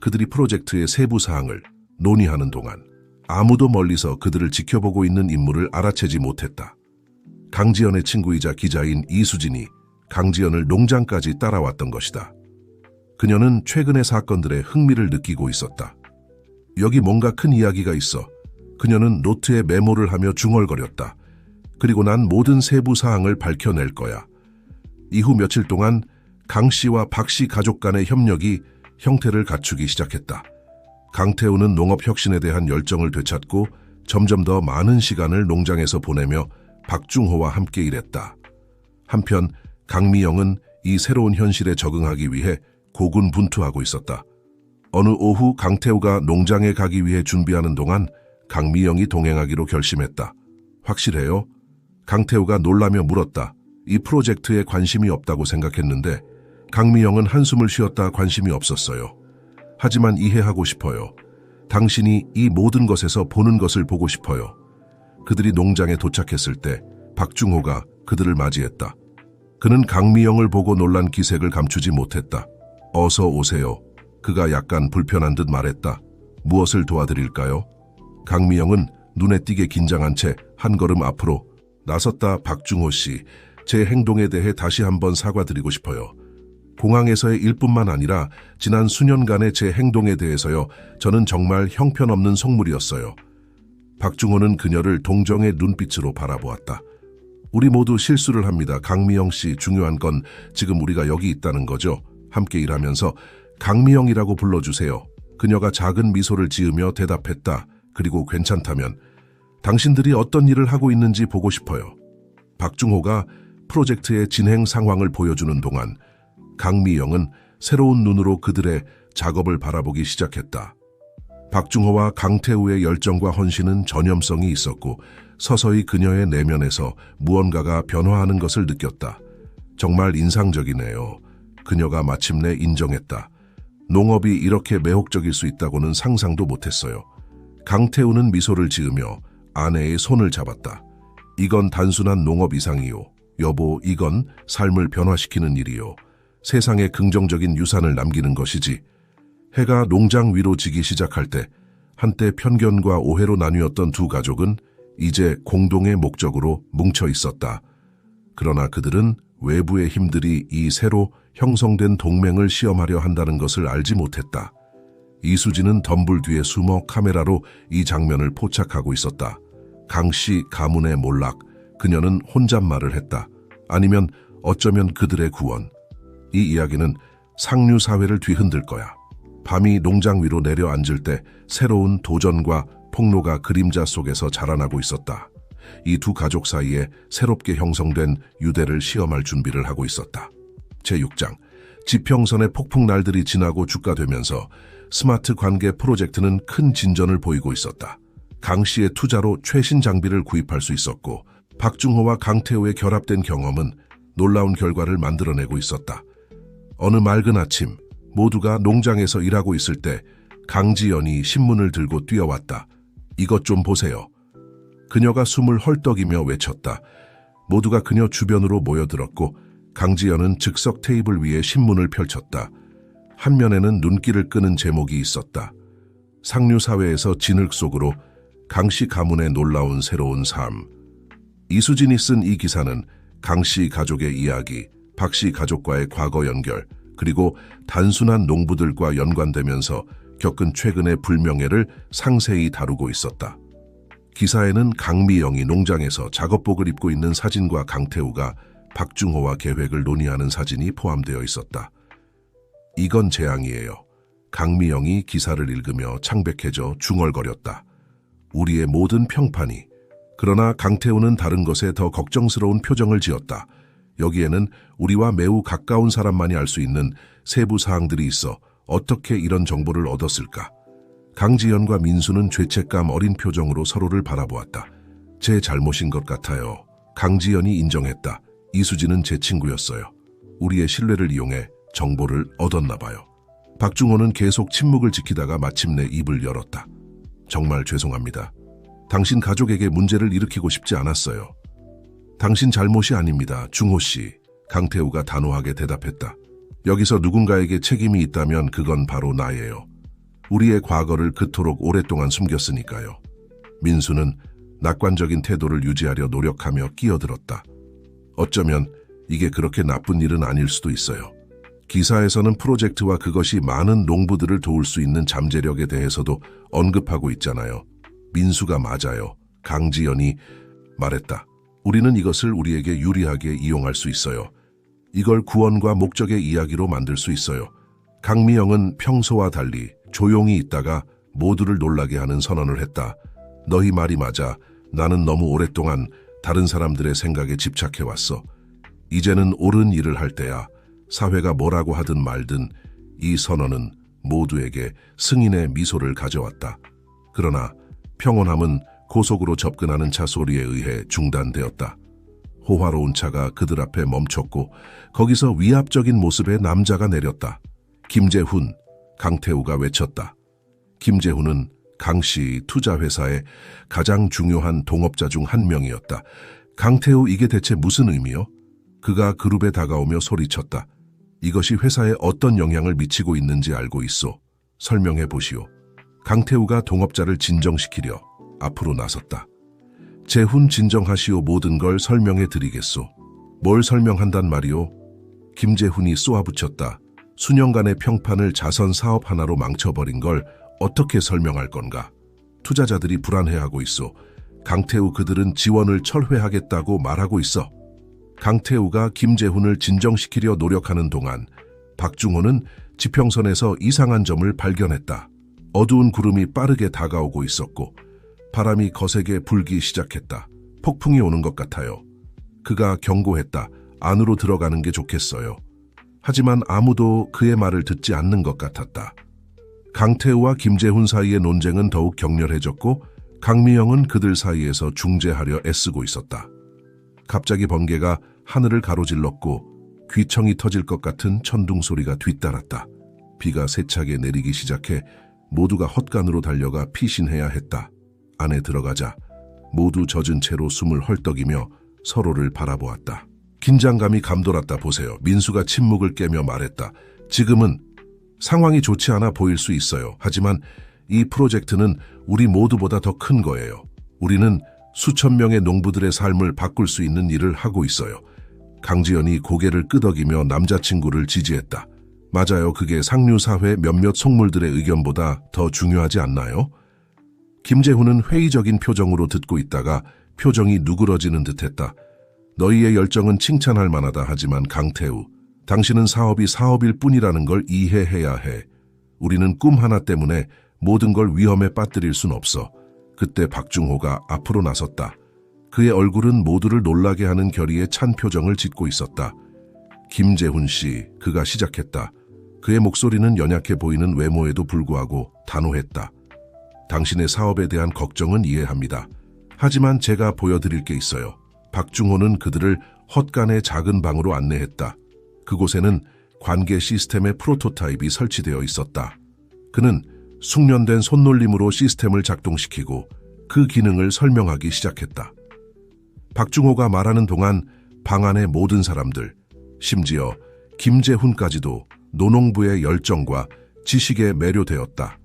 그들이 프로젝트의 세부 사항을 논의하는 동안 아무도 멀리서 그들을 지켜보고 있는 인물을 알아채지 못했다. 강지연의 친구이자 기자인 이수진이 강지연을 농장까지 따라왔던 것이다. 그녀는 최근의 사건들에 흥미를 느끼고 있었다. 여기 뭔가 큰 이야기가 있어. 그녀는 노트에 메모를 하며 중얼거렸다. 그리고 난 모든 세부 사항을 밝혀낼 거야. 이후 며칠 동안 강 씨와 박 씨 가족 간의 협력이 형태를 갖추기 시작했다. 강태우는 농업 혁신에 대한 열정을 되찾고 점점 더 많은 시간을 농장에서 보내며 박중호와 함께 일했다. 한편 강미영은 이 새로운 현실에 적응하기 위해 고군분투하고 있었다. 어느 오후 강태우가 농장에 가기 위해 준비하는 동안 강미영이 동행하기로 결심했다. 확실해요? 강태우가 놀라며 물었다. 이 프로젝트에 관심이 없다고 생각했는데 강미영은 한숨을 쉬었다. 관심이 없었어요. 하지만 이해하고 싶어요. 당신이 이 모든 것에서 보는 것을 보고 싶어요. 그들이 농장에 도착했을 때 박중호가 그들을 맞이했다. 그는 강미영을 보고 놀란 기색을 감추지 못했다. 어서 오세요. 그가 약간 불편한 듯 말했다. 무엇을 도와드릴까요? 강미영은 눈에 띄게 긴장한 채 한 걸음 앞으로 나섰다. 박중호 씨, 제 행동에 대해 다시 한번 사과드리고 싶어요. 공항에서의 일뿐만 아니라 지난 수년간의 제 행동에 대해서요. 저는 정말 형편없는 속물이었어요. 박중호는 그녀를 동정의 눈빛으로 바라보았다. 우리 모두 실수를 합니다. 강미영 씨, 중요한 건 지금 우리가 여기 있다는 거죠. 함께 일하면서 강미영이라고 불러주세요. 그녀가 작은 미소를 지으며 대답했다. 그리고 괜찮다면 당신들이 어떤 일을 하고 있는지 보고 싶어요. 박중호가 프로젝트의 진행 상황을 보여주는 동안 강미영은 새로운 눈으로 그들의 작업을 바라보기 시작했다. 박중호와 강태우의 열정과 헌신은 전염성이 있었고 서서히 그녀의 내면에서 무언가가 변화하는 것을 느꼈다. 정말 인상적이네요. 그녀가 마침내 인정했다. 농업이 이렇게 매혹적일 수 있다고는 상상도 못했어요. 강태우는 미소를 지으며 아내의 손을 잡았다. 이건 단순한 농업 이상이요. 여보, 이건 삶을 변화시키는 일이요. 세상에 긍정적인 유산을 남기는 것이지. 해가 농장 위로 지기 시작할 때 한때 편견과 오해로 나뉘었던 두 가족은 이제 공동의 목적으로 뭉쳐 있었다. 그러나 그들은 외부의 힘들이 이 새로 형성된 동맹을 시험하려 한다는 것을 알지 못했다. 이수진은 덤불 뒤에 숨어 카메라로 이 장면을 포착하고 있었다. 강씨 가문의 몰락, 그녀는 혼잣말을 했다. 아니면 어쩌면 그들의 구원. 이 이야기는 상류 사회를 뒤흔들 거야. 밤이 농장 위로 내려앉을 때 새로운 도전과 폭로가 그림자 속에서 자라나고 있었다. 이 두 가족 사이에 새롭게 형성된 유대를 시험할 준비를 하고 있었다. 제6장, 지평선의 폭풍 날들이 지나고 주가되면서 스마트 관계 프로젝트는 큰 진전을 보이고 있었다. 강 씨의 투자로 최신 장비를 구입할 수 있었고 박중호와 강태우의 결합된 경험은 놀라운 결과를 만들어내고 있었다. 어느 맑은 아침 모두가 농장에서 일하고 있을 때 강지연이 신문을 들고 뛰어왔다. 이것 좀 보세요. 그녀가 숨을 헐떡이며 외쳤다. 모두가 그녀 주변으로 모여들었고 강지연은 즉석 테이블 위에 신문을 펼쳤다. 한 면에는 눈길을 끄는 제목이 있었다. 상류 사회에서 진흙 속으로 강씨 가문의 놀라운 새로운 삶. 이수진이 쓴 이 기사는 강씨 가족의 이야기, 박씨 가족과의 과거 연결, 그리고 단순한 농부들과 연관되면서 겪은 최근의 불명예를 상세히 다루고 있었다. 기사에는 강미영이 농장에서 작업복을 입고 있는 사진과 강태우가 박중호와 계획을 논의하는 사진이 포함되어 있었다. 이건 재앙이에요. 강미영이 기사를 읽으며 창백해져 중얼거렸다. 우리의 모든 평판이. 그러나 강태우는 다른 것에 더 걱정스러운 표정을 지었다. 여기에는 우리와 매우 가까운 사람만이 알 수 있는 세부 사항들이 있어 어떻게 이런 정보를 얻었을까? 강지연과 민수는 죄책감 어린 표정으로 서로를 바라보았다. 제 잘못인 것 같아요. 강지연이 인정했다. 이수진은 제 친구였어요. 우리의 신뢰를 이용해 정보를 얻었나 봐요. 박중호는 계속 침묵을 지키다가 마침내 입을 열었다. 정말 죄송합니다. 당신 가족에게 문제를 일으키고 싶지 않았어요. 당신 잘못이 아닙니다, 중호 씨. 강태우가 단호하게 대답했다. 여기서 누군가에게 책임이 있다면 그건 바로 나예요. 우리의 과거를 그토록 오랫동안 숨겼으니까요. 민수는 낙관적인 태도를 유지하려 노력하며 끼어들었다. 어쩌면 이게 그렇게 나쁜 일은 아닐 수도 있어요. 기사에서는 프로젝트와 그것이 많은 농부들을 도울 수 있는 잠재력에 대해서도 언급하고 있잖아요. 민수가 맞아요. 강지연이 말했다. 우리는 이것을 우리에게 유리하게 이용할 수 있어요. 이걸 구원과 목적의 이야기로 만들 수 있어요. 강미영은 평소와 달리 조용히 있다가 모두를 놀라게 하는 선언을 했다. 너희 말이 맞아. 나는 너무 오랫동안 다른 사람들의 생각에 집착해왔어. 이제는 옳은 일을 할 때야. 사회가 뭐라고 하든 말든 이 선언은 모두에게 승인의 미소를 가져왔다. 그러나 평온함은 고속으로 접근하는 차 소리에 의해 중단되었다. 호화로운 차가 그들 앞에 멈췄고 거기서 위압적인 모습의 남자가 내렸다. 김재훈, 강태우가 외쳤다. 김재훈은 강씨 투자회사의 가장 중요한 동업자 중 한 명이었다. 강태우, 이게 대체 무슨 의미요? 그가 그룹에 다가오며 소리쳤다. 이것이 회사에 어떤 영향을 미치고 있는지 알고 있소. 설명해 보시오. 강태우가 동업자를 진정시키려 앞으로 나섰다. 재훈, 진정하시오. 모든 걸 설명해 드리겠소. 뭘 설명한단 말이오? 김재훈이 쏘아붙였다. 수년간의 평판을 자선 사업 하나로 망쳐버린 걸 어떻게 설명할 건가? 투자자들이 불안해하고 있어. 강태우, 그들은 지원을 철회하겠다고 말하고 있어. 강태우가 김재훈을 진정시키려 노력하는 동안 박중호는 지평선에서 이상한 점을 발견했다. 어두운 구름이 빠르게 다가오고 있었고 바람이 거세게 불기 시작했다. 폭풍이 오는 것 같아요. 그가 경고했다. 안으로 들어가는 게 좋겠어요. 하지만 아무도 그의 말을 듣지 않는 것 같았다. 강태우와 김재훈 사이의 논쟁은 더욱 격렬해졌고 강미영은 그들 사이에서 중재하려 애쓰고 있었다. 갑자기 번개가 하늘을 가로질렀고 귀청이 터질 것 같은 천둥 소리가 뒤따랐다. 비가 세차게 내리기 시작해 모두가 헛간으로 달려가 피신해야 했다. 안에 들어가자 모두 젖은 채로 숨을 헐떡이며 서로를 바라보았다. 긴장감이 감돌았다. 보세요. 민수가 침묵을 깨며 말했다. 지금은 상황이 좋지 않아 보일 수 있어요. 하지만 이 프로젝트는 우리 모두보다 더 큰 거예요. 우리는 수천 명의 농부들의 삶을 바꿀 수 있는 일을 하고 있어요. 강지연이 고개를 끄덕이며 남자친구를 지지했다. 맞아요. 그게 상류사회 몇몇 속물들의 의견보다 더 중요하지 않나요? 김재훈은 회의적인 표정으로 듣고 있다가 표정이 누그러지는 듯했다. 너희의 열정은 칭찬할 만하다. 하지만 강태우, 당신은 사업이 사업일 뿐이라는 걸 이해해야 해. 우리는 꿈 하나 때문에 모든 걸 위험에 빠뜨릴 순 없어. 그때 박중호가 앞으로 나섰다. 그의 얼굴은 모두를 놀라게 하는 결의에 찬 표정을 짓고 있었다. 김재훈 씨, 그가 시작했다. 그의 목소리는 연약해 보이는 외모에도 불구하고 단호했다. 당신의 사업에 대한 걱정은 이해합니다. 하지만 제가 보여드릴 게 있어요. 박중호는 그들을 헛간의 작은 방으로 안내했다. 그곳에는 관계 시스템의 프로토타입이 설치되어 있었다. 그는 숙련된 손놀림으로 시스템을 작동시키고 그 기능을 설명하기 시작했다. 박중호가 말하는 동안 방 안의 모든 사람들, 심지어 김재훈까지도 노농부의 열정과 지식에 매료되었다.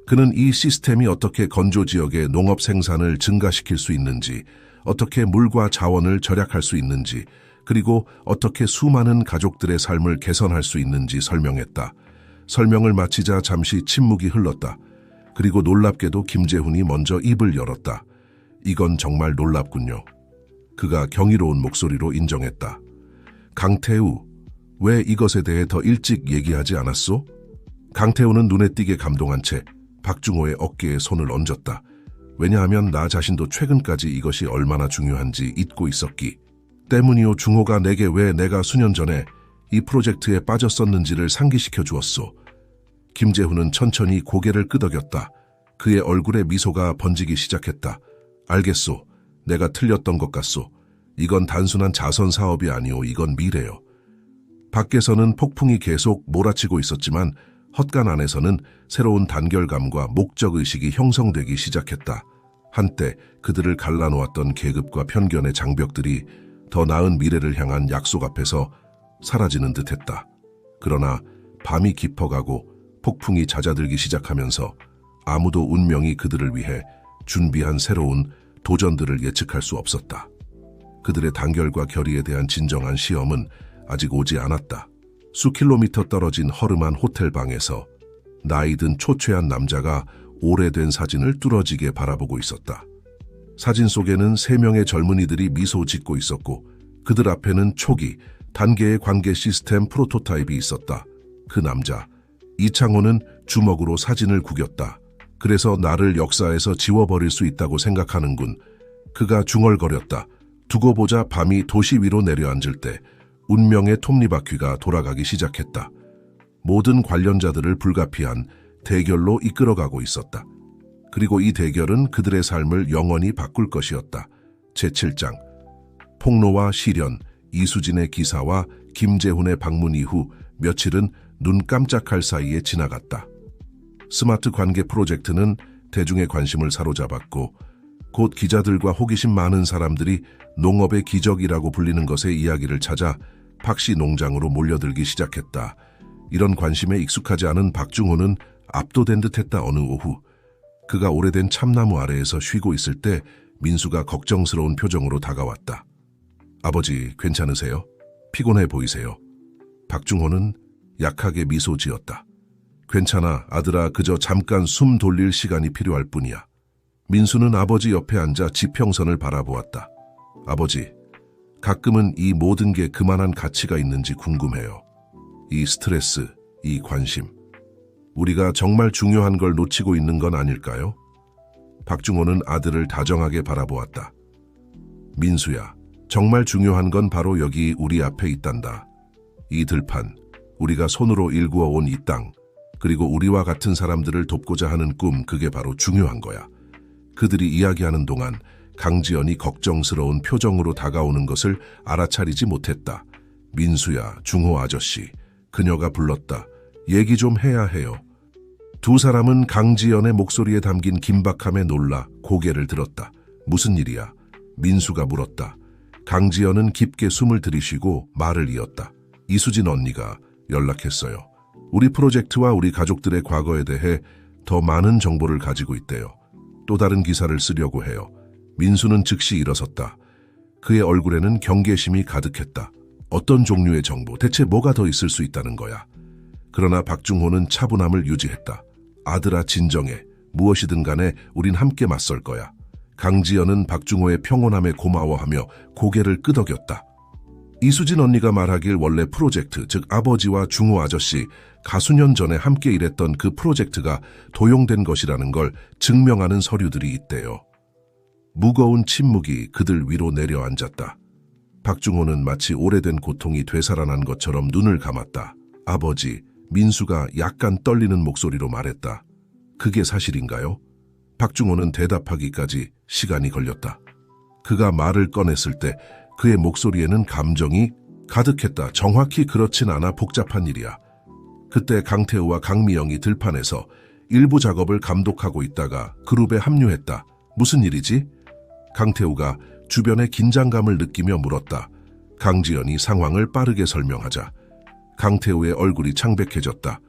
그는 이 시스템이 어떻게 건조 지역의 농업 생산을 증가시킬 수 있는지, 어떻게 물과 자원을 절약할 수 있는지, 그리고 어떻게 수많은 가족들의 삶을 개선할 수 있는지 설명했다. 설명을 마치자 잠시 침묵이 흘렀다. 그리고 놀랍게도 김재훈이 먼저 입을 열었다. 이건 정말 놀랍군요. 그가 경이로운 목소리로 인정했다. 강태우, 왜 이것에 대해 더 일찍 얘기하지 않았소? 강태우는 눈에 띄게 감동한 채 박중호의 어깨에 손을 얹었다. 왜냐하면 나 자신도 최근까지 이것이 얼마나 중요한지 잊고 있었기 때문이오. 중호가 내게 왜 내가 수년 전에 이 프로젝트에 빠졌었는지를 상기시켜 주었소. 김재훈은 천천히 고개를 끄덕였다. 그의 얼굴에 미소가 번지기 시작했다. 알겠소. 내가 틀렸던 것 같소. 이건 단순한 자선 사업이 아니오. 이건 미래요. 밖에서는 폭풍이 계속 몰아치고 있었지만 헛간 안에서는 새로운 단결감과 목적의식이 형성되기 시작했다. 한때 그들을 갈라놓았던 계급과 편견의 장벽들이 더 나은 미래를 향한 약속 앞에서 사라지는 듯했다. 그러나 밤이 깊어가고 폭풍이 잦아들기 시작하면서 아무도 운명이 그들을 위해 준비한 새로운 도전들을 예측할 수 없었다. 그들의 단결과 결의에 대한 진정한 시험은 아직 오지 않았다. 수킬로미터 떨어진 허름한 호텔 방에서 나이든 초췌한 남자가 오래된 사진을 뚫어지게 바라보고 있었다. 사진 속에는 3명의 젊은이들이 미소 짓고 있었고 그들 앞에는 초기 단계의 관계 시스템 프로토타입이 있었다. 그 남자, 이창호는 주먹으로 사진을 구겼다. 그래서 나를 역사에서 지워버릴 수 있다고 생각하는군. 그가 중얼거렸다. 두고 보자. 밤이 도시 위로 내려앉을 때 운명의 톱니바퀴가 돌아가기 시작했다. 모든 관련자들을 불가피한 대결로 이끌어가고 있었다. 그리고 이 대결은 그들의 삶을 영원히 바꿀 것이었다. 제7장. 폭로와 실현, 이수진의 기사와 김재훈의 방문 이후 며칠은 눈 깜짝할 사이에 지나갔다. 스마트 관계 프로젝트는 대중의 관심을 사로잡았고 곧 기자들과 호기심 많은 사람들이 농업의 기적이라고 불리는 것의 이야기를 찾아 박씨 농장으로 몰려들기 시작했다. 이런 관심에 익숙하지 않은 박중호는 압도된 듯했다. 어느 오후 그가 오래된 참나무 아래에서 쉬고 있을 때 민수가 걱정스러운 표정으로 다가왔다. 아버지, 괜찮으세요? 피곤해 보이세요. 박중호는 약하게 미소 지었다. 괜찮아, 아들아. 그저 잠깐 숨 돌릴 시간이 필요할 뿐이야. 민수는 아버지 옆에 앉아 지평선을 바라보았다. 아버지, 가끔은 이 모든 게 그만한 가치가 있는지 궁금해요. 이 스트레스, 이 관심. 우리가 정말 중요한 걸 놓치고 있는 건 아닐까요? 박중호는 아들을 다정하게 바라보았다. 민수야, 정말 중요한 건 바로 여기 우리 앞에 있단다. 이 들판, 우리가 손으로 일구어온 이 땅, 그리고 우리와 같은 사람들을 돕고자 하는 꿈, 그게 바로 중요한 거야. 그들이 이야기하는 동안 강지연이 걱정스러운 표정으로 다가오는 것을 알아차리지 못했다. 민수야, 중호 아저씨, 그녀가 불렀다. 얘기 좀 해야 해요. 두 사람은 강지연의 목소리에 담긴 긴박함에 놀라 고개를 들었다. 무슨 일이야? 민수가 물었다. 강지연은 깊게 숨을 들이쉬고 말을 이었다. 이수진 언니가 연락했어요. 우리 프로젝트와 우리 가족들의 과거에 대해 더 많은 정보를 가지고 있대요. 또 다른 기사를 쓰려고 해요. 민수는 즉시 일어섰다. 그의 얼굴에는 경계심이 가득했다. 어떤 종류의 정보, 대체 뭐가 더 있을 수 있다는 거야? 그러나 박중호는 차분함을 유지했다. 아들아, 진정해. 무엇이든 간에 우린 함께 맞설 거야. 강지연은 박중호의 평온함에 고마워하며 고개를 끄덕였다. 이수진 언니가 말하길 원래 프로젝트, 즉 아버지와 중호 아저씨, 가수년 전에 함께 일했던 그 프로젝트가 도용된 것이라는 걸 증명하는 서류들이 있대요. 무거운 침묵이 그들 위로 내려앉았다. 박중호는 마치 오래된 고통이 되살아난 것처럼 눈을 감았다. 아버지, 민수가 약간 떨리는 목소리로 말했다. 그게 사실인가요? 박중호는 대답하기까지 시간이 걸렸다. 그가 말을 꺼냈을 때 그의 목소리에는 감정이 가득했다. 정확히 그렇진 않아. 복잡한 일이야. 그때 강태우와 강미영이 들판에서 일부 작업을 감독하고 있다가 그룹에 합류했다. 무슨 일이지? 강태우가 주변의 긴장감을 느끼며 물었다. 강지연이 상황을 빠르게 설명하자 강태우의 얼굴이 창백해졌다.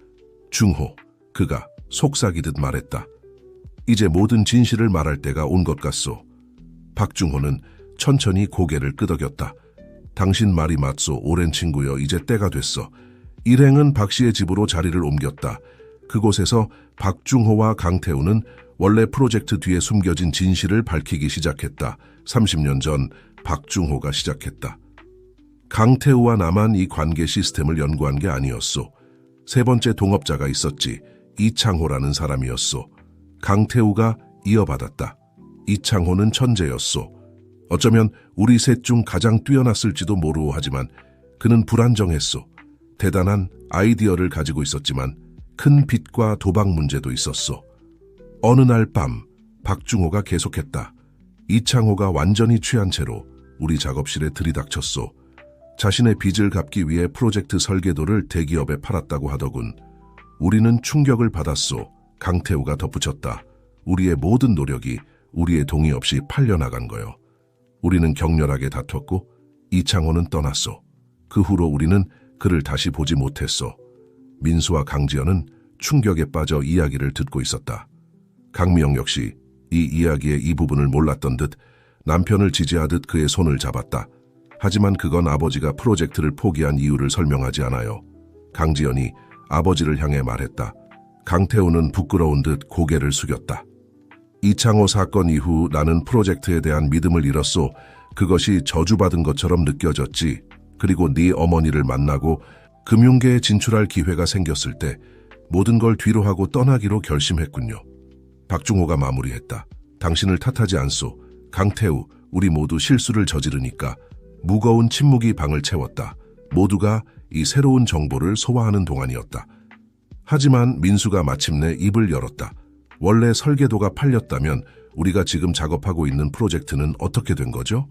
중호, 그가 속삭이듯 말했다. 이제 모든 진실을 말할 때가 온 것 같소. 박중호는 천천히 고개를 끄덕였다. 당신 말이 맞소. 오랜 친구여. 이제 때가 됐어. 일행은 박 씨의 집으로 자리를 옮겼다. 그곳에서 박중호와 강태우는 원래 프로젝트 뒤에 숨겨진 진실을 밝히기 시작했다. 30년 전 박중호가 시작했다. 강태우와 나만 이 관계 시스템을 연구한 게 아니었소. 세 번째 동업자가 있었지. 이창호라는 사람이었소. 강태우가 이어받았다. 이창호는 천재였소. 어쩌면 우리 셋 중 가장 뛰어났을지도 모르오 하지만 그는 불안정했소. 대단한 아이디어를 가지고 있었지만 큰 빚과 도박 문제도 있었소. 어느 날 밤 박중호가 계속했다. 이창호가 완전히 취한 채로 우리 작업실에 들이닥쳤소. 자신의 빚을 갚기 위해 프로젝트 설계도를 대기업에 팔았다고 하더군. 우리는 충격을 받았소. 강태우가 덧붙였다. 우리의 모든 노력이 우리의 동의 없이 팔려나간 거요. 우리는 격렬하게 다퉜고 이창호는 떠났소. 그 후로 우리는 그를 다시 보지 못했소. 민수와 강지연은 충격에 빠져 이야기를 듣고 있었다. 강미영 역시 이 이야기의 이 부분을 몰랐던 듯 남편을 지지하듯 그의 손을 잡았다. 하지만 그건 아버지가 프로젝트를 포기한 이유를 설명하지 않아요. 강지연이 아버지를 향해 말했다. 강태우는 부끄러운 듯 고개를 숙였다. 이창호 사건 이후 나는 프로젝트에 대한 믿음을 잃었소. 그것이 저주받은 것처럼 느껴졌지. 그리고 네 어머니를 만나고 금융계에 진출할 기회가 생겼을 때 모든 걸 뒤로 하고 떠나기로 결심했군요. 박중호가 마무리했다. 당신을 탓하지 않소. 강태우, 우리 모두 실수를 저지르니까. 무거운 침묵이 방을 채웠다. 모두가 이 새로운 정보를 소화하는 동안이었다. 하지만 민수가 마침내 입을 열었다. 원래 설계도가 팔렸다면 우리가 지금 작업하고 있는 프로젝트는 어떻게 된 거죠?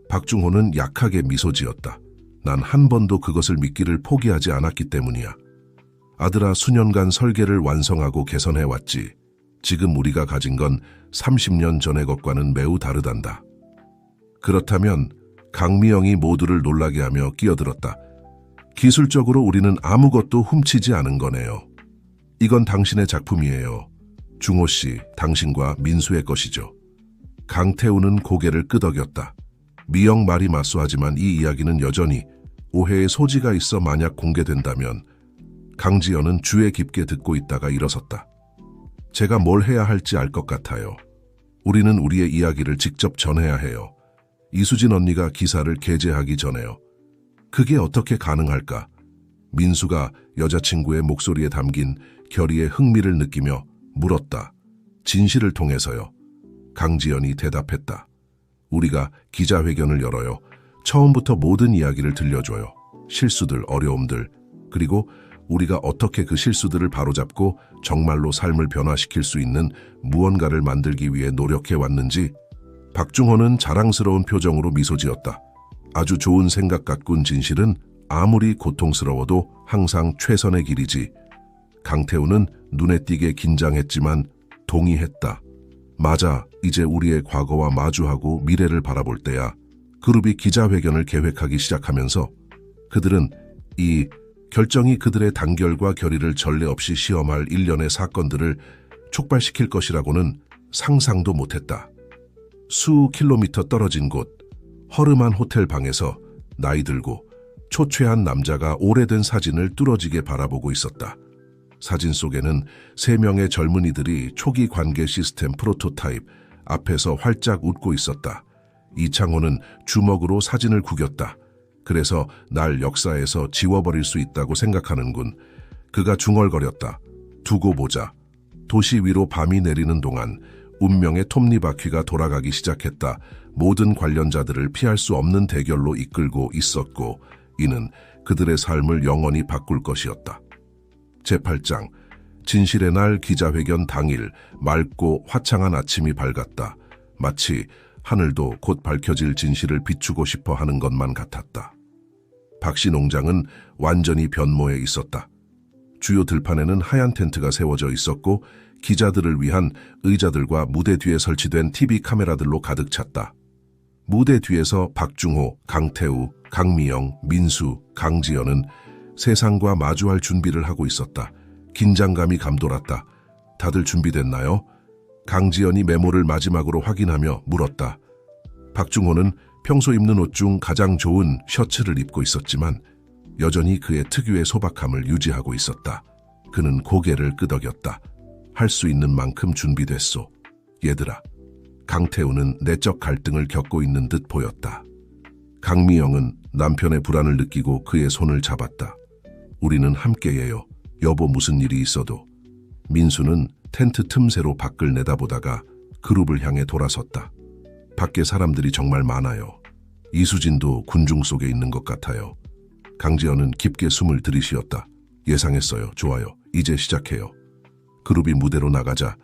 박중호는 약하게 미소 지었다. 난 한 번도 그것을 믿기를 포기하지 않았기 때문이야. 아들아, 수년간 설계를 완성하고 개선해왔지. 지금 우리가 가진 건 30년 전의 것과는 매우 다르단다. 그렇다면 강미영이 모두를 놀라게 하며 끼어들었다. 기술적으로 우리는 아무것도 훔치지 않은 거네요. 이건 당신의 작품이에요. 중호 씨, 당신과 민수의 것이죠. 강태우는 고개를 끄덕였다. 미영 말이 맞소하지만 이 이야기는 여전히 오해의 소지가 있어 만약 공개된다면. 강지연은 주의 깊게 듣고 있다가 일어섰다. 제가 뭘 해야 할지 알 것 같아요. 우리는 우리의 이야기를 직접 전해야 해요. 이수진 언니가 기사를 게재하기 전에요. 그게 어떻게 가능할까? 민수가 여자친구의 목소리에 담긴 결의의 흥미를 느끼며 물었다. 진실을 통해서요. 강지연이 대답했다. 우리가 기자회견을 열어요. 처음부터 모든 이야기를 들려줘요. 실수들, 어려움들, 그리고 우리가 어떻게 그 실수들을 바로잡고 정말로 삶을 변화시킬 수 있는 무언가를 만들기 위해 노력해왔는지. 박중호는 자랑스러운 표정으로 미소 지었다. 아주 좋은 생각 같군. 진실은 아무리 고통스러워도 항상 최선의 길이지. 강태우는 눈에 띄게 긴장했지만 동의했다. 맞아, 이제 우리의 과거와 마주하고 미래를 바라볼 때야. 그룹이 기자회견을 계획하기 시작하면서 그들은 이 결정이 그들의 단결과 결의를 전례 없이 시험할 일련의 사건들을 촉발시킬 것이라고는 상상도 못했다. 수 킬로미터 떨어진 곳, 허름한 호텔 방에서 나이 들고 초췌한 남자가 오래된 사진을 뚫어지게 바라보고 있었다. 사진 속에는 3명의 젊은이들이 초기 관계 시스템 프로토타입 앞에서 활짝 웃고 있었다. 이창호는 주먹으로 사진을 구겼다. 그래서 날 역사에서 지워버릴 수 있다고 생각하는군. 그가 중얼거렸다. 두고 보자. 도시 위로 밤이 내리는 동안 운명의 톱니바퀴가 돌아가기 시작했다. 모든 관련자들을 피할 수 없는 대결로 이끌고 있었고 이는 그들의 삶을 영원히 바꿀 것이었다. 제8장 진실의 날 기자회견 당일 맑고 화창한 아침이 밝았다. 마치 하늘도 곧 밝혀질 진실을 비추고 싶어 하는 것만 같았다. 박씨 농장은 완전히 변모해 있었다. 주요 들판에는 하얀 텐트가 세워져 있었고 기자들을 위한 의자들과 무대 뒤에 설치된 TV 카메라들로 가득 찼다. 무대 뒤에서 박중호, 강태우, 강미영, 민수, 강지연은 세상과 마주할 준비를 하고 있었다. 긴장감이 감돌았다. 다들 준비됐나요? 강지연이 메모를 마지막으로 확인하며 물었다. 박중호는 평소 입는 옷 중 가장 좋은 셔츠를 입고 있었지만 여전히 그의 특유의 소박함을 유지하고 있었다. 그는 고개를 끄덕였다. 할 수 있는 만큼 준비됐소. 얘들아, 강태우는 내적 갈등을 겪고 있는 듯 보였다. 강미영은 남편의 불안을 느끼고 그의 손을 잡았다. 우리는 함께예요. 여보, 무슨 일이 있어도. 민수는 텐트 틈새로 밖을 내다보다가 그룹을 향해 돌아섰다. 밖에 사람들이 정말 많아요. 이수진도 군중 속에 있는 것 같아요. 강지연은 깊게 숨을 들이쉬었다. 예상했어요. 좋아요. 이제 시작해요. 그룹이 무대로 나가자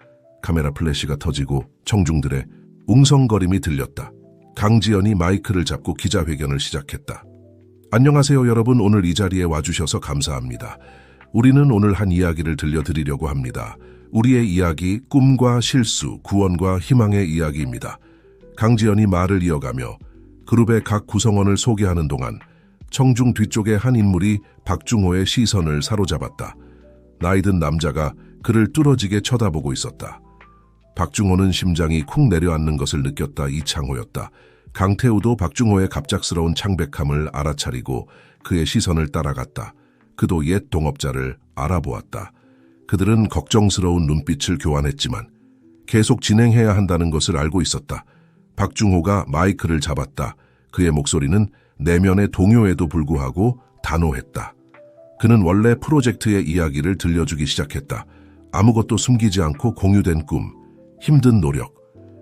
카메라 플래시가 터지고 청중들의 웅성거림이 들렸다. 강지연이 마이크를 잡고 기자회견을 시작했다. 안녕하세요 여러분, 오늘 이 자리에 와주셔서 감사합니다. 우리는 오늘 한 이야기를 들려드리려고 합니다. 우리의 이야기, 꿈과 실수, 구원과 희망의 이야기입니다. 강지연이 말을 이어가며 그룹의 각 구성원을 소개하는 동안 청중 뒤쪽에 한 인물이 박중호의 시선을 사로잡았다. 나이든 남자가 그를 뚫어지게 쳐다보고 있었다. 박중호는 심장이 쿵 내려앉는 것을 느꼈다. 이창호였다. 강태우도 박중호의 갑작스러운 창백함을 알아차리고 그의 시선을 따라갔다. 그도 옛 동업자를 알아보았다. 그들은 걱정스러운 눈빛을 교환했지만 계속 진행해야 한다는 것을 알고 있었다. 박중호가 마이크를 잡았다. 그의 목소리는 내면의 동요에도 불구하고 단호했다. 그는 원래 프로젝트의 이야기를 들려주기 시작했다. 아무것도 숨기지 않고 공유된 꿈, 힘든 노력,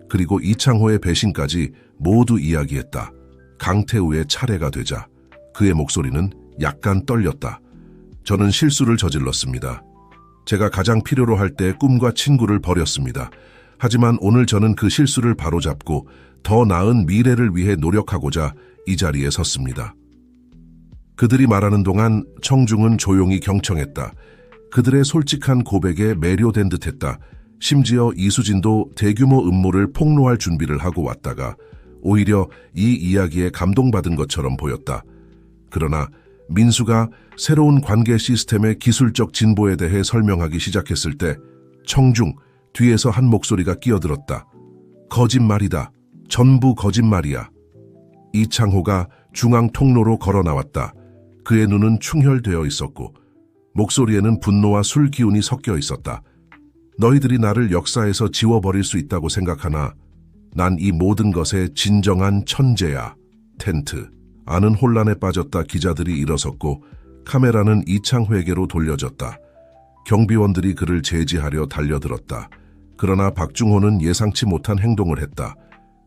그리고 이창호의 배신까지 모두 이야기했다. 강태우의 차례가 되자 그의 목소리는 약간 떨렸다. 저는 실수를 저질렀습니다. 제가 가장 필요로 할 때 꿈과 친구를 버렸습니다. 하지만 오늘 저는 그 실수를 바로잡고 더 나은 미래를 위해 노력하고자 이 자리에 섰습니다. 그들이 말하는 동안 청중은 조용히 경청했다. 그들의 솔직한 고백에 매료된 듯했다. 심지어 이수진도 대규모 음모를 폭로할 준비를 하고 왔다가 오히려 이 이야기에 감동받은 것처럼 보였다. 그러나 민수가 새로운 관계 시스템의 기술적 진보에 대해 설명하기 시작했을 때 청중 뒤에서 한 목소리가 끼어들었다. 거짓말이다. 전부 거짓말이야. 이창호가 중앙 통로로 걸어 나왔다. 그의 눈은 충혈되어 있었고 목소리에는 분노와 술 기운이 섞여 있었다. 너희들이 나를 역사에서 지워버릴 수 있다고 생각하나 난 이 모든 것의 진정한 천재야. 텐트 안은 혼란에 빠졌다. 기자들이 일어섰고 카메라는 이창호에게로 돌려졌다. 경비원들이 그를 제지하려 달려들었다. 그러나 박중호는 예상치 못한 행동을 했다.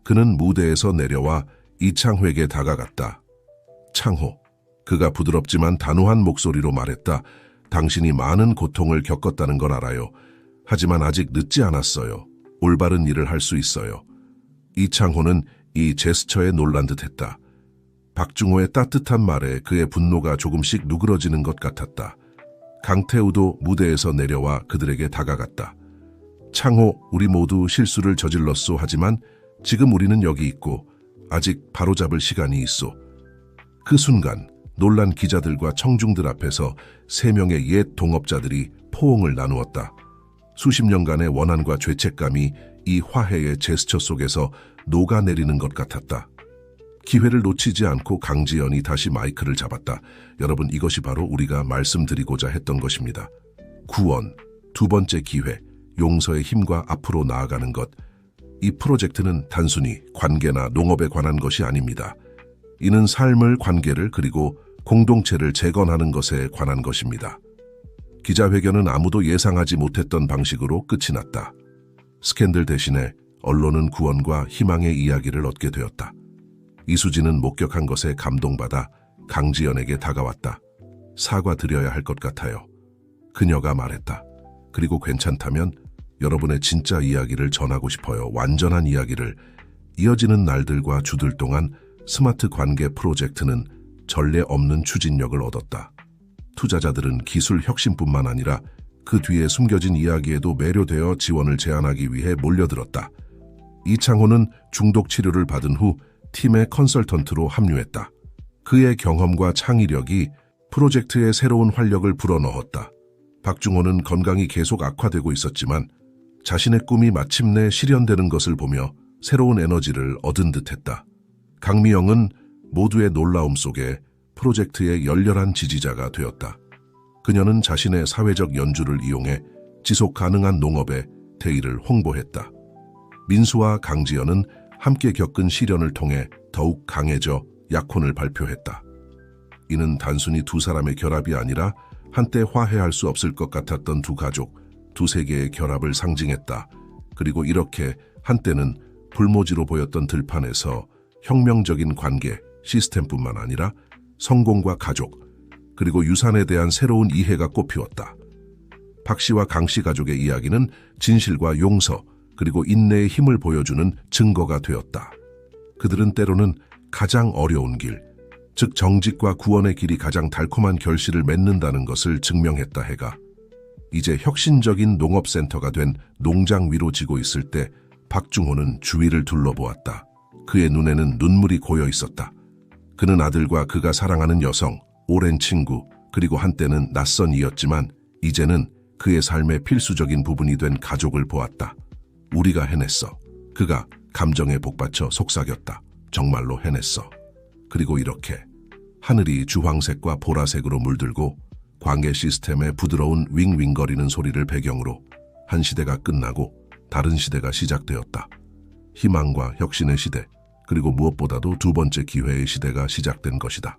그는 무대에서 내려와 이창호에게 다가갔다. 창호, 그가 부드럽지만 단호한 목소리로 말했다. 당신이 많은 고통을 겪었다는 걸 알아요. 하지만 아직 늦지 않았어요. 올바른 일을 할 수 있어요. 이창호는 이 제스처에 놀란 듯했다. 박중호의 따뜻한 말에 그의 분노가 조금씩 누그러지는 것 같았다. 강태우도 무대에서 내려와 그들에게 다가갔다. 창호, 우리 모두 실수를 저질렀소. 하지만 지금 우리는 여기 있고 아직 바로잡을 시간이 있소. 그 순간 놀란 기자들과 청중들 앞에서 3명의 옛 동업자들이 포옹을 나누었다. 수십 년간의 원한과 죄책감이 이 화해의 제스처 속에서 녹아내리는 것 같았다. 기회를 놓치지 않고 강지연이 다시 마이크를 잡았다. 여러분, 이것이 바로 우리가 말씀드리고자 했던 것입니다. 구원, 두 번째 기회, 용서의 힘과 앞으로 나아가는 것. 이 프로젝트는 단순히 관계나 농업에 관한 것이 아닙니다. 이는 삶을, 관계를, 그리고 공동체를 재건하는 것에 관한 것입니다. 기자회견은 아무도 예상하지 못했던 방식으로 끝이 났다. 스캔들 대신에 언론은 구원과 희망의 이야기를 얻게 되었다. 이수진은 목격한 것에 감동받아 강지연에게 다가왔다. 사과드려야 할 것 같아요. 그녀가 말했다. 그리고 괜찮다면 여러분의 진짜 이야기를 전하고 싶어요. 완전한 이야기를. 이어지는 날들과 주들 동안 스마트 관계 프로젝트는 전례 없는 추진력을 얻었다. 투자자들은 기술 혁신뿐만 아니라 그 뒤에 숨겨진 이야기에도 매료되어 지원을 제안하기 위해 몰려들었다. 이창호는 중독 치료를 받은 후 팀의 컨설턴트로 합류했다. 그의 경험과 창의력이 프로젝트에 새로운 활력을 불어넣었다. 박중호는 건강이 계속 악화되고 있었지만 자신의 꿈이 마침내 실현되는 것을 보며 새로운 에너지를 얻은 듯했다. 강미영은 모두의 놀라움 속에 프로젝트의 열렬한 지지자가 되었다. 그녀는 자신의 사회적 연주를 이용해 지속 가능한 농업의 대의를 홍보했다. 민수와 강지연은 함께 겪은 시련을 통해 더욱 강해져 약혼을 발표했다. 이는 단순히 두 사람의 결합이 아니라 한때 화해할 수 없을 것 같았던 두 가족, 두 세계의 결합을 상징했다. 그리고 이렇게 한때는 불모지로 보였던 들판에서 혁명적인 관계, 시스템뿐만 아니라 성공과 가족, 그리고 유산에 대한 새로운 이해가 꽃피웠다. 박 씨와 강 씨 가족의 이야기는 진실과 용서, 그리고 인내의 힘을 보여주는 증거가 되었다. 그들은 때로는 가장 어려운 길, 즉 정직과 구원의 길이 가장 달콤한 결실을 맺는다는 것을 증명했다 해가 이제 혁신적인 농업센터가 된 농장 위로 지고 있을 때 박중호는 주위를 둘러보았다. 그의 눈에는 눈물이 고여 있었다. 그는 아들과 그가 사랑하는 여성, 오랜 친구, 그리고 한때는 낯선 이였지만 이제는 그의 삶의 필수적인 부분이 된 가족을 보았다. 우리가 해냈어. 그가 감정에 복받쳐 속삭였다. 정말로 해냈어. 그리고 이렇게 하늘이 주황색과 보라색으로 물들고 광해 시스템의 부드러운 윙윙거리는 소리를 배경으로 한 시대가 끝나고 다른 시대가 시작되었다. 희망과 혁신의 시대, 그리고 무엇보다도 두 번째 기회의 시대가 시작된 것이다.